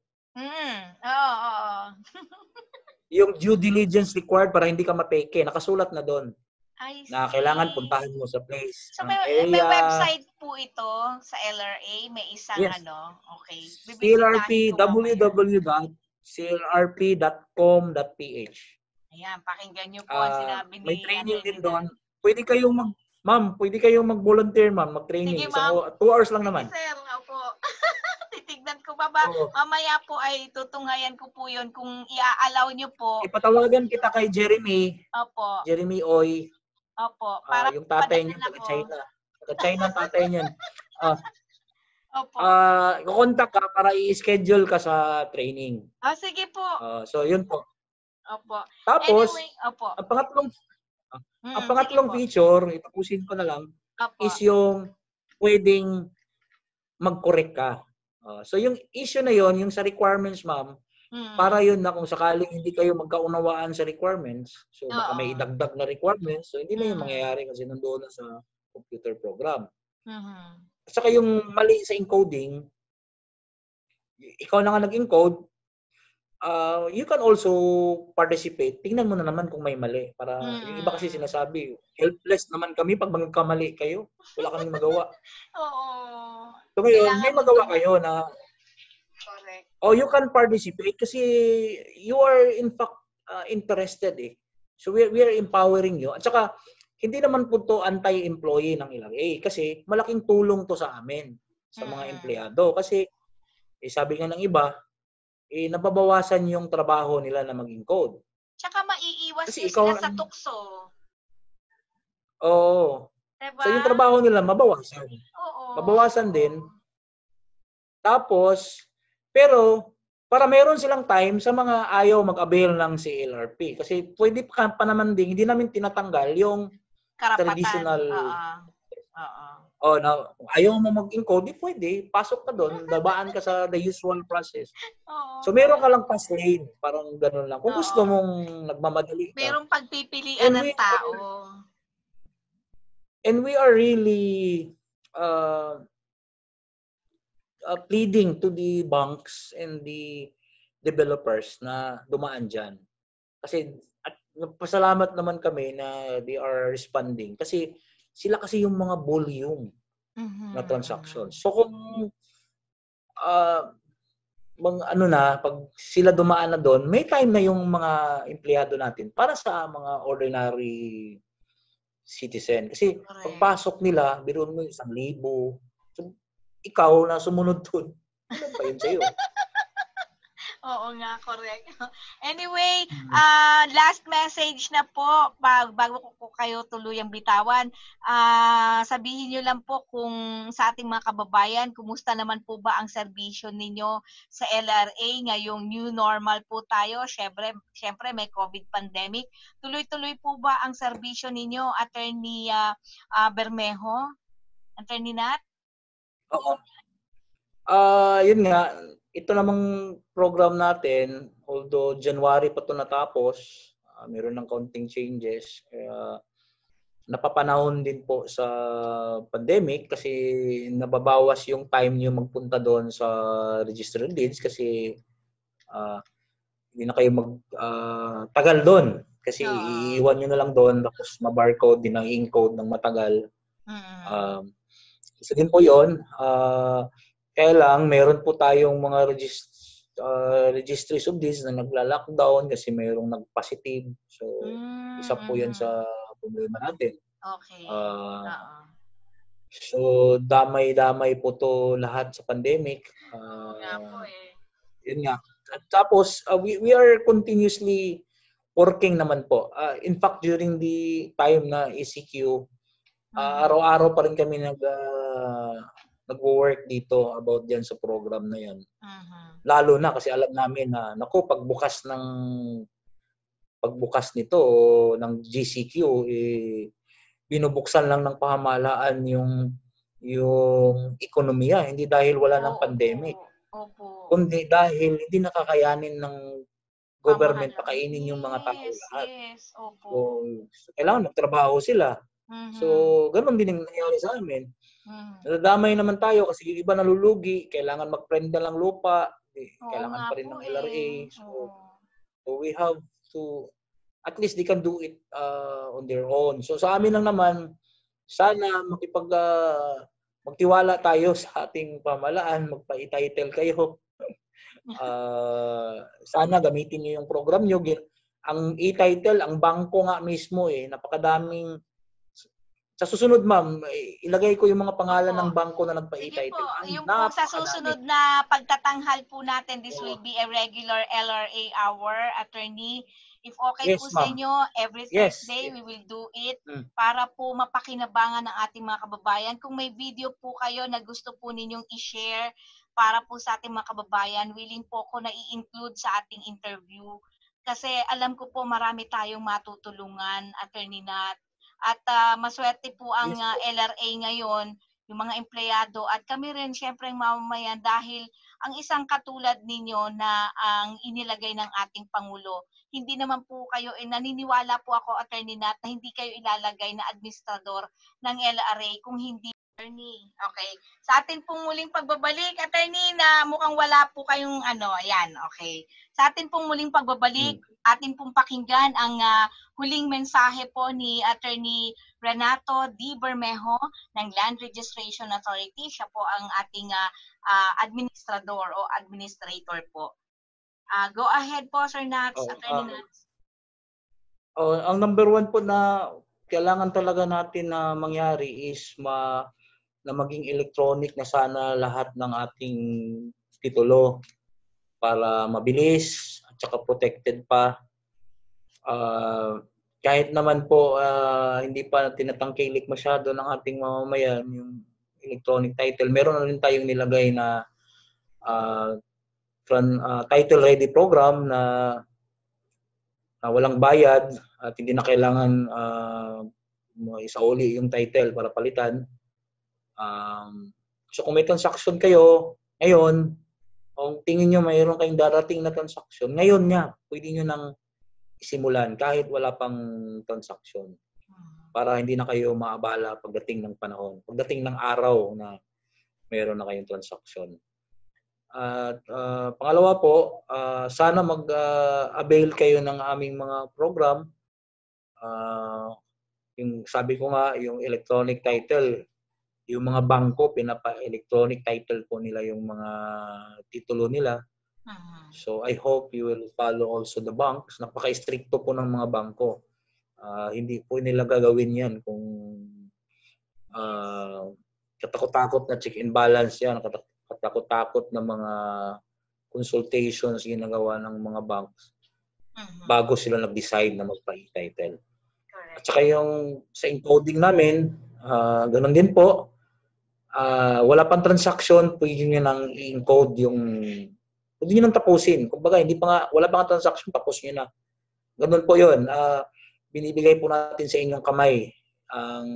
Yung due diligence required para hindi ka mapeke, nakasulat na doon. Na kailangan puntahan mo sa place. So, may website po ito sa LRA? May isang okay. CLRP, www.clrp.com.ph. Ayan, pakinggan nyo po ang sinabi ni... May training din doon. Pwede kayong pwede kayong mag-volunteer, ma'am, mag-training. Sige, ma'am. 2 hours lang naman. Sige, sir, opo. Titignan ko pa ba? Mamaya po ay tutunghayan ko po yun kung i-allow nyo po. Ipatawagan kita kay Jeremy. Opo. Jeremy Oy. Opo. Para yung tatay niya, taga-China. Taga-China ang tatay niya. Opo. Kukontak ka para i-schedule ka sa training. Sige po. So, yun po. Opo. Tapos, anyway, opo. Ang pangatlong feature, itapusin ko na lang, is yung pwedeng mag-correct ka. So, yung issue na yon, yung sa requirements, ma'am, para yun na kung sakaling hindi kayo magkaunawaan sa requirements, so baka may idagdag na requirements, so hindi na yung mangyayari kasi nandoon na sa computer program. At saka yung mali sa encoding, ikaw na nga nag-encode, you can also participate. Tingnan mo na naman kung may mali. Para yung iba kasi sinasabi, helpless naman kami pag magkamali kayo. Wala kaming magawa. So ngayon, may magawa kayo na correct. You can participate kasi you are in fact interested eh. So we are empowering you. At saka, hindi naman po to anti-employee ng LRA kasi malaking tulong to sa amin, sa mga empleyado. Kasi, sabi nga ng iba, nababawasan yung trabaho nila na mag-encode. Tsaka maiiwas sila sa tukso. Oo. Diba? So yung trabaho nila mabawasan. Oo. Mabawasan din. Tapos, pero para meron silang time sa mga ayaw mag-avail ng CLRP. Kasi pwede pa naman din, hindi namin tinatanggal yung Karapatan. traditional, Oo. na ayaw mo mag-encode, di pwede, pasok ka doon, dabaan ka sa the usual process. Oo. So meron ka lang pass lane, parang gano'n lang. Kung Oo. gusto mong nagmamadali ka. Merong pagpipilian ng tao. And we are really pleading to the banks and the developers na dumaan dyan. Kasi pasalamat naman kami na they are responding. Kasi sila kasi yung mga volume na transactions. So kung pag sila dumaan na doon, may time na yung mga empleyado natin para sa mga ordinary citizen. Kasi pagpasok nila, biruin mo 1,000. So, ikaw na sumunod doon, ano pa yun sa'yo? Oo nga, correct. Anyway, last message na po, bago ko kayo tuluyang bitawan, sabihin nyo lang po kung sa ating mga kababayan, kumusta naman po ba ang serbisyo ninyo sa LRA ngayong new normal po tayo? Syempre may COVID pandemic. Tuloy-tuloy po ba ang serbisyo ninyo, Attorney Bermejo? Attorney Nat? Oo. Yun nga, ito namang program natin, although January pa ito natapos, meron ng counting changes. Kaya napapanahon din po sa pandemic kasi nababawas yung time nyo magpunta doon sa register of deeds kasi hindi na kayo tagal doon. Kasi iiwan nyo na lang doon tapos ma-barcode din ang encode ng matagal. Isa din po yun. Kaya lang, meron po tayong mga registries of deeds na nagla-lockdown kasi mayroong nag-positive. So, isa po yan sa problema natin. Okay. So, damay-damay po to lahat sa pandemic. Yun nga. At tapos, we are continuously working naman po. In fact, during the time na ECQ, araw-araw pa rin kami nag-work dito about diyan sa program na 'yan. Lalo na kasi alam namin na pagbukas nito ng GCQ binubuksan lang ng pamahalaan yung ekonomiya, hindi dahil wala ng pandemic. Opo. Kundi dahil hindi nakakayanin ng government pakainin yung mga tao lahat. Yes, opo. So kailangan magtrabaho sila. So, ganoon din ang nangyari sa amin. Nadamay naman tayo kasi yung iba nalulugi, kailangan mag-prenda lang lupa, kailangan pa rin ng LRA. So we have to, at least they can do it on their own. So sa amin lang naman, sana magtiwala tayo sa ating pamahalaan, magpa-title kayo. Sana gamitin niyo yung program niyo. Ang e-title, ang bangko nga mismo napakadaming. Sa susunod, ma'am, ilagay ko yung mga pangalan ng bangko na nagpa-e-title. Sige po, yung po sa susunod na pagtatanghal po natin, this will be a regular LRA hour, attorney. If okay po sa inyo, every Thursday we will do it para po mapakinabangan ng ating mga kababayan. Kung may video po kayo na gusto po ninyong i-share para po sa ating mga kababayan, willing po ako na i-include sa ating interview. Kasi alam ko po marami tayong matutulungan, Attorney Nat. At maswerte po ang LRA ngayon, yung mga empleyado at kami rin syempre ang mamamayan dahil ang isang katulad ninyo na ang inilagay ng ating Pangulo, hindi naman po kayo, naniniwala po ako, Attorney Nat, na hindi kayo ilalagay na administrador ng LRA kung hindi attorney. Okay. Sa atin pong muling pagbabalik, attorney, na mukhang wala po kayong ayan, okay. Sa atin pong muling pagbabalik, atin pong pakinggan ang huling mensahe po ni Attorney Renato D. Bermejo ng Land Registration Authority. Siya po ang ating administrador o administrator po. Go ahead po, Sir Nats, Attorney Nats. Ang number one po na kailangan talaga natin na mangyari is na maging electronic na sana lahat ng ating titulo para mabilis at saka protected pa. Kahit naman po hindi pa tinatangkilik masyado ng ating mamamayan yung electronic title, meron na rin tayong nilagay na title ready program na walang bayad at hindi na kailangan isauli yung title para palitan. So kung may transaction kayo ngayon, kung tingin nyo mayroon kayong darating na transaction, ngayon pwede nyo nang isimulan kahit wala pang transaction para hindi na kayo maabala pagdating ng panahon, pagdating ng araw na mayroon na kayong transaction. At pangalawa po, sana mag-avail kayo ng aming mga program. Yung sabi ko nga, yung electronic title, yung mga bangko, pinapa-electronic title po nila yung mga titulo nila. So I hope you will follow also the banks. Napaka-stricto po ng mga bangko. Hindi po nila gagawin yan kung katakot-takot na check and balance yan, katakot-takot na mga consultations ginagawa ng mga banks bago sila nag-decide na magpa-e-title. At saka yung sa encoding namin, ganun din po. Wala pang transaction, pwede nyo nang i-encode pwede nyo nang tapusin. Kumbaga, wala pang transaction, tapos nyo na. Ganun po yun. Binibigay po natin sa inyong kamay ang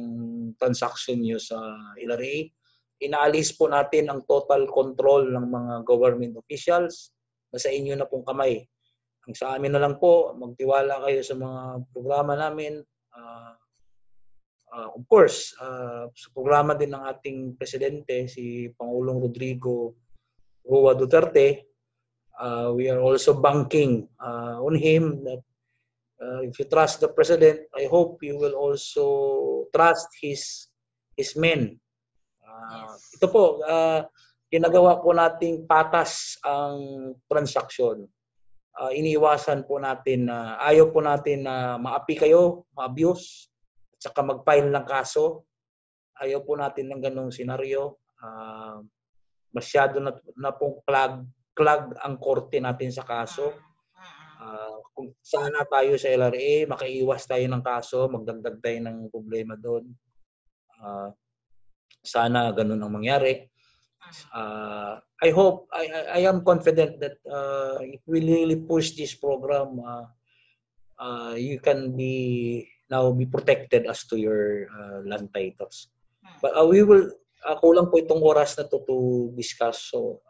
transaction nyo sa LRA. Inaalis po natin ang total control ng mga government officials na sa inyo na pong kamay. Ang sa amin na lang po, magtiwala kayo sa mga programa namin. Of course, sa programa din ng ating presidente, si Pangulong Rodrigo Roa Duterte, we are also banking on him that if you trust the president, I hope you will also trust his men. Ito po, ginagawa po nating patas ang transaksyon. Iniiwasan po natin na ayaw po natin na maapi kayo, ma-abuse, at saka mag-file ng kaso. Ayaw po natin ng ganong senaryo. Masyado na pong clag ang korte natin sa kaso. Kung sana tayo sa LRA, makaiwas tayo ng kaso, magdagdag tayo ng problema doon. Sana ganun ang mangyari. I hope, I am confident that if we really push this program, you can now be protected as to your land titles. But we will, kulang po itong oras na to discuss. So,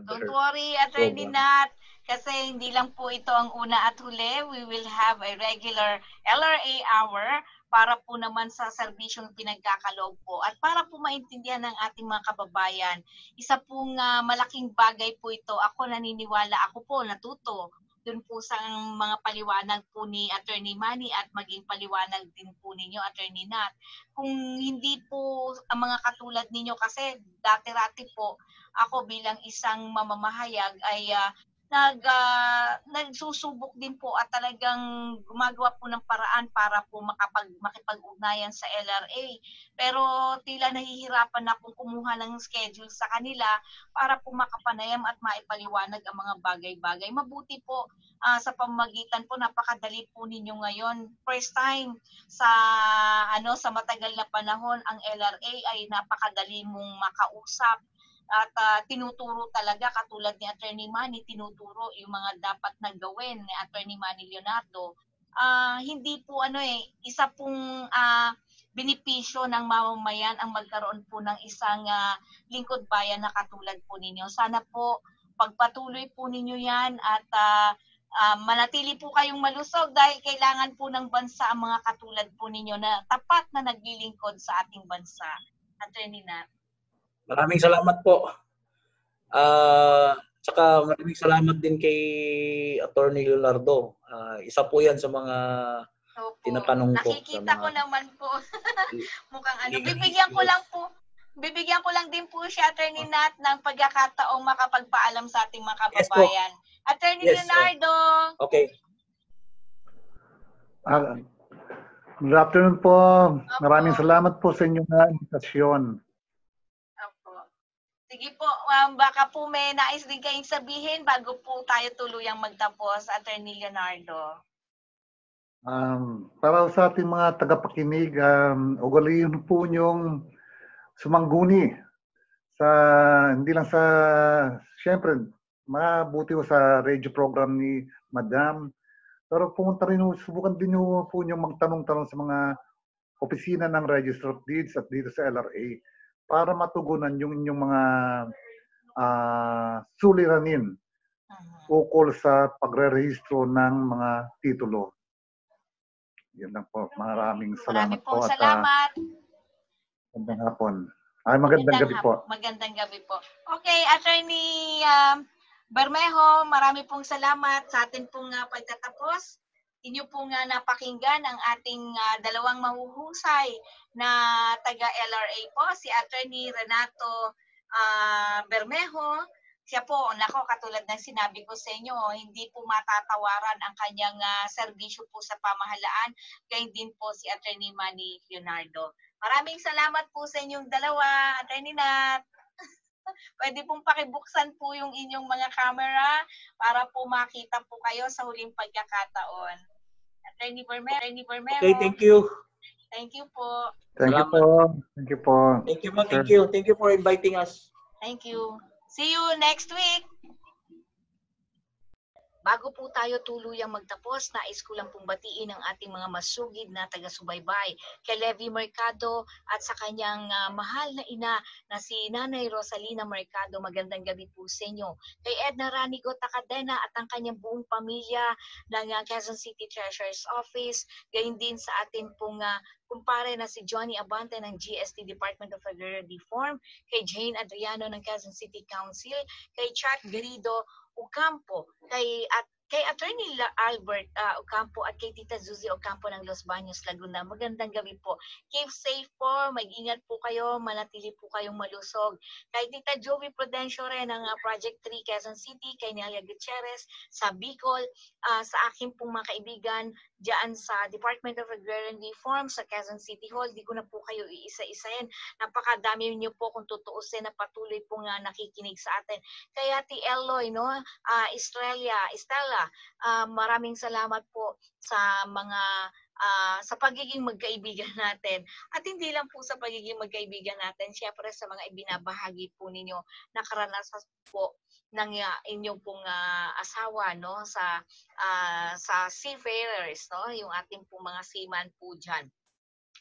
don't worry, Attorney Nat, kasi hindi lang po ito ang una at huli. We will have a regular LRA hour para po naman sa serbisyong pinagkakaloob po at para po maintindihan ng ating mga kababayan. Isa pong malaking bagay po ito. Ako naniniwala, ako po natuto dun po sa mga paliwanag po ni Attorney Manny at maging paliwanag din po ninyo, Attorney Nat. Kung hindi po ang mga katulad ninyo, kasi dati-rati po ako bilang isang mamamahayag ay nagsusubok din po at talagang gumagawa po ng paraan para po makipag-ugnayan sa LRA. Pero tila nahihirapan na akong kumuha ng schedule sa kanila para po makapanayam at maipaliwanag ang mga bagay-bagay. Mabuti po sa pamamagitan po, napakadali po ninyo ngayon. First time sa matagal na panahon, ang LRA ay napakadali mong makausap. At tinuturo talaga, katulad ni Attorney Manny, tinuturo yung mga dapat na gawin ni Attorney Manny Leonardo. Hindi po isa pong benepisyo ng mamamayan ang magkaroon po ng isang lingkod bayan na katulad po ninyo. Sana po pagpatuloy po ninyo yan at manatili po kayong malusog dahil kailangan po ng bansa ang mga katulad po ninyo na tapat na naglilingkod sa ating bansa. Attorney Nat. Maraming salamat po. Tsaka maraming salamat din kay Attorney Leonardo. Isa po yan sa mga tinatanong ko. Nakikita ko naman po. Mukhang bibigyan ko lang din po siya, Attorney Nat, ng pagkakataong makapagpaalam sa ating mga kababayan. Yes, Attorney Leonardo. Okay. Good afternoon po. Maraming salamat po sa inyong invitasyon. Sige po, baka po may nais din kayong sabihin bago po tayo tuluyang magtapos, Attorney Leonardo. Para sa ating mga tagapakinig, ugaliin po niyong sumangguni hindi lang sa, siyempre, mabuti ho sa radio program ni Madam. Pero pumunta rin ho, subukan din ho po niyo magtanong-tanong sa mga opisina ng Register of Deeds at dito sa LRA para matugunan yung inyong mga suliranin ukol sa pagre-rehistro ng mga titulo. Yan lang po. Maraming salamat po. Maraming salamat. Magandang hapon. Ay, magandang gabi po. Magandang gabi po. Okay, Attorney Bermejo, marami pong salamat sa atin pong pagtatapos. Inyo pong napakinggan ang ating dalawang mahuhusay na taga-LRA po, si Attorney Renato Bermejo. Siya po, katulad ng sinabi ko sa inyo, hindi po matatawaran ang kanyang serbisyo po sa pamahalaan, kaya din po si Attorney Manny Leonardo. Maraming salamat po sa inyong dalawa, Attorney Nat. Pwede pong pakibuksan po yung inyong mga camera para po makita po kayo sa huling pagkakataon. Attorney Bermejo. Okay, thank you. Thank you po. Thank you po. Thank you po. Thank you, thank you. Thank you for inviting us. Thank you. See you next week. Bago po tayo tuluyang magtapos, nais ko lang pong batiin ang ating mga masugid na taga-subaybay kay Levy Mercado at sa kanyang mahal na ina na si Nanay Rosalina Mercado. Magandang gabi po sa inyo. Kay Edna Ranigo Takadena at ang kanyang buong pamilya ng Quezon City Treasurer's Office. Gayon din sa atin pong kumpare na si Johnny Abante ng GST Department of Agrarian Reform, kay Jane Adriano ng Quezon City Council, kay Chat Garido Ocampo, kay Attorney Albert Ocampo at kay Tita Zuzi Ocampo ng Los Baños, Laguna. Magandang gabi po. Keep safe po, mag-ingat po kayo, manatili po kayong malusog. Kay Tita Jovi Prudencio rin ng Project 3 Quezon City, kay Nelia Gutierrez sa Bicol, sa aking pong mga kaibigan diyan sa Department of Agrarian Reform sa Quezon City Hall. Di ko na po kayo iisa-isahin. Napakadami niyo po kung tutuusin na patuloy po nga nakikinig sa atin. Kaya Ate Eloy, Estella, maraming salamat po sa mga sa pagiging magkaibigan natin. At hindi lang po sa pagiging magkaibigan natin, syempre sa mga ibinabahagi po ninyo na karanasan po ng inyong pong asawa sa seafarers, yung ating pong mga seaman po dyan.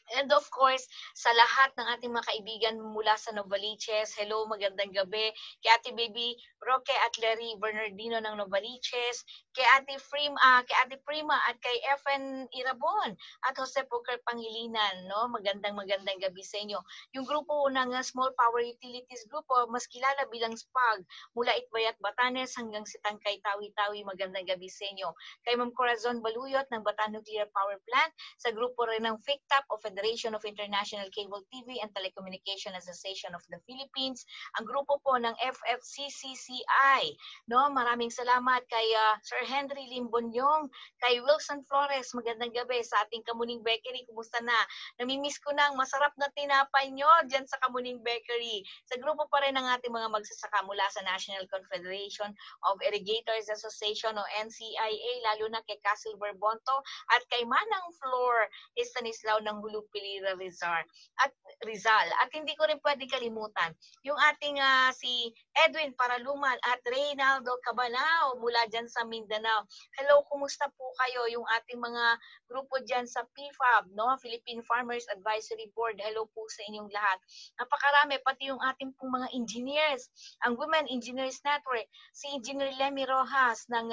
And of course, sa lahat ng ating mga kaibigan mula sa Novaliches, hello, magandang gabi. Kay Ate Baby Roque at Larry Bernardino ng Novaliches, kay Ate Prima at kay FN Irabon at Jose Poker Pangilinan, magandang gabi sa inyo. Yung grupo ng Small Power Utilities Grupo, mas kilala bilang SPAG, mula Itbayat, Batanes hanggang Sitangkay, Tawi-Tawi, magandang gabi sa inyo. Kay Ma'am Corazon Baluyot ng Batan Nuclear Power Plant, sa grupo rin ng FICTAP o Federation of International Cable TV and Telecommunication Association of the Philippines, ang grupo po ng FFCCCI. Maraming salamat kay Sir Henry Limbonyong, kay Wilson Flores, magandang gabi sa ating Kamuning Bakery. Kumusta na? Namimiss ko na ang masarap na tinapay nyo dyan sa Kamuning Bakery. Sa grupo pa rin ng ating mga magsasaka mula sa National Confederation of Irrigators Association o NCIA, lalo na kay Castle Berbonto at kay Manang Flor Estanislao ng Hulupilira Rizal. At hindi ko rin pwede kalimutan yung ating si Edwin Paraluman at Reynaldo Cabanao mula dyan sa Mindanao. Hello, kumusta po kayo? Yung ating mga grupo dyan sa PFAB, Philippine Farmers Advisory Board. Hello po sa inyong lahat. Napakarami, pati yung ating pong mga engineers, ang Women Engineers Network, si Engineer Lemmy Rojas ng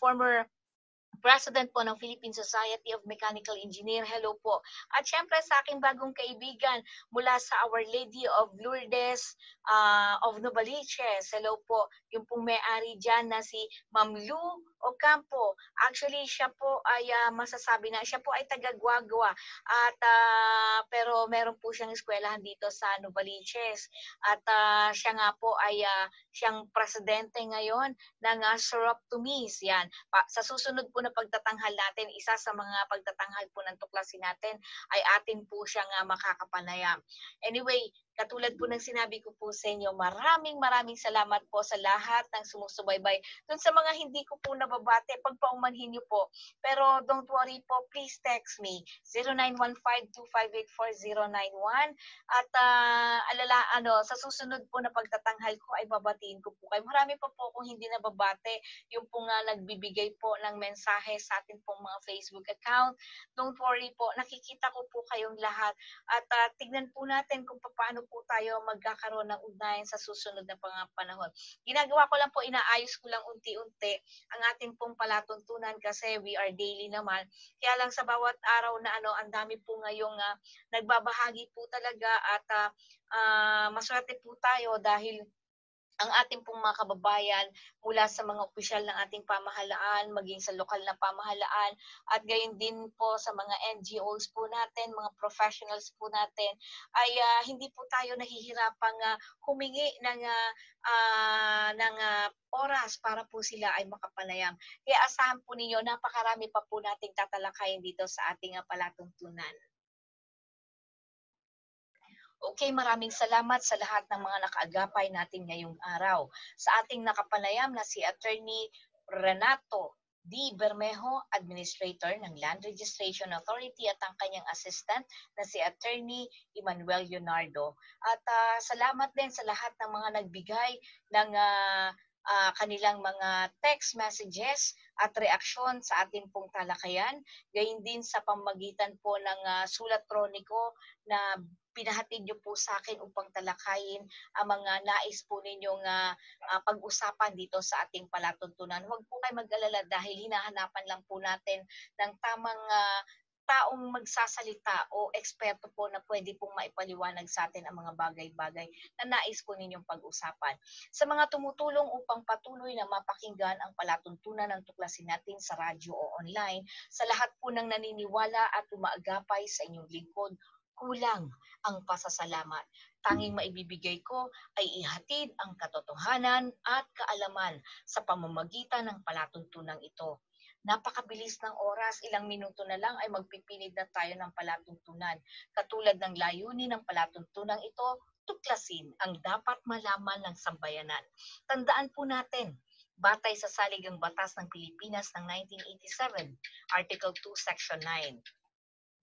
former President po ng Philippine Society of Mechanical Engineer. Hello po. At syempre sa aking bagong kaibigan mula sa Our Lady of Lourdes of Novaliches. Hello po. Yung pong may-ari dyan na si Ma'am Lou Ocampo. Actually, siya po ay masasabi na siya po ay taga-Guagua. At pero meron po siyang eskwelahan dito sa Novaliches. At siya nga po ay siyang presidente ngayon ng Syrup to Miss. Yan. Sa susunod po na pagtatanghal natin, isa sa mga pagtatanghal po ng tuklasin natin ay atin po siyang makakapanayam. Anyway, Katulad po ng sinabi ko po sa inyo, maraming salamat po sa lahat ng sumusubaybay. Doon sa mga hindi ko po nababate, pagpaumanhin niyo po. Pero don't worry po, please text me 0915-258-4091 at sa susunod po na pagtatanghal ko ay babatiin ko po kayo. Marami pa po akong hindi nababate, yung po nga nagbibigay po ng mensahe sa atin pong mga Facebook account. Don't worry po, nakikita ko po kayong lahat at tignan po natin kung paano po tayo magkakaroon ng ugnayan sa susunod na panahon. Ginagawa ko lang po, inaayos ko lang unti-unti ang ating pong palatuntunan kasi we are daily naman. Kaya lang sa bawat araw na ang dami po ngayong nagbabahagi po talaga at maswerte po tayo dahil ang ating pong mga kababayan mula sa mga opisyal ng ating pamahalaan, maging sa lokal na pamahalaan, at gayon din po sa mga NGOs po natin, mga professionals po natin, ay hindi po tayo nahihirapang humingi ng oras para po sila ay makapanayam. Kaya asahan po ninyo, napakarami pa po nating tatalakayin dito sa ating palatuntunan. Okay, maraming salamat sa lahat ng mga nakaagapay natin ngayong araw. Sa ating nakapanayam na si Attorney Renato D. Bermejo, Administrator ng Land Registration Authority, at ang kanyang assistant na si Attorney Emmanuel Leonardo. At salamat din sa lahat ng mga nagbigay ng kanilang mga text messages at reaksyon sa ating pong talakayan. Gayon din sa pamamagitan po ng sulat kroniko na pinahatid niyo po sa akin upang talakayin ang mga nais po ninyong pag-usapan dito sa ating palatuntunan. Huwag po kayo mag-alala dahil hinahanapan lang po natin ng tamang taong magsasalita o eksperto po na pwede pong maipaliwanag sa atin ang mga bagay-bagay na nais po ninyong pag-usapan. Sa mga tumutulong upang patuloy na mapakinggan ang palatuntunan ng tuklasin natin sa radyo o online, sa lahat po ng naniniwala at umaagapay sa inyong lingkod, kulang ang pasasalamat. Tanging maibibigay ko ay ihatid ang katotohanan at kaalaman sa pamamagitan ng palatuntunang ito. Napakabilis ng oras, ilang minuto na lang ay magpipinid na tayo ng palatuntunan. Katulad ng layunin ng palatuntunang ito, tuklasin ang dapat malaman ng sambayanan. Tandaan po natin, batay sa Saligang Batas ng Pilipinas ng 1987, Article 2, Section 9,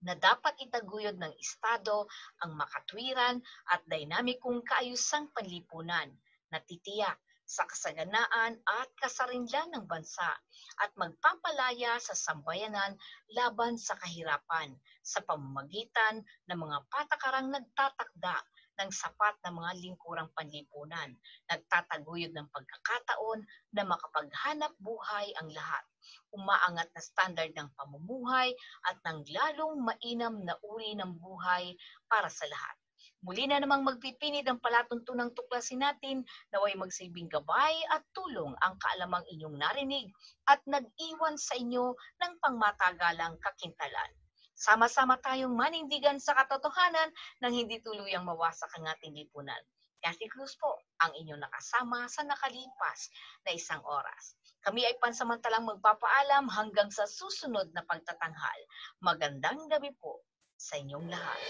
na dapat itaguyod ng Estado ang makatwiran at dinamikong kaayusang panlipunan na titiyak sa kasaganaan at kasarinlan ng bansa at magpapalaya sa sambayanan laban sa kahirapan sa pamamagitan ng mga patakarang nagtatakda ng sapat na mga lingkurang panlipunan, nagtataguyod ng pagkakataon na makapaghanap buhay ang lahat, umaangat na standard ng pamumuhay at ng lalong mainam na uri ng buhay para sa lahat. Muli na namang magpipinid ang palatuntunang tuklasin natin, naway magsilbing gabay at tulong ang kaalamang inyong narinig at nag-iwan sa inyo ng pangmatagalang kakintalan. Sama-sama tayong manindigan sa katotohanan nang hindi tuluyang mawasak ang ating lipunan. Kathy Cruz po, ang inyong nakasama sa nakalipas na isang oras. Kami ay pansamantalang magpapaalam hanggang sa susunod na pagtatanghal. Magandang gabi po sa inyong lahat.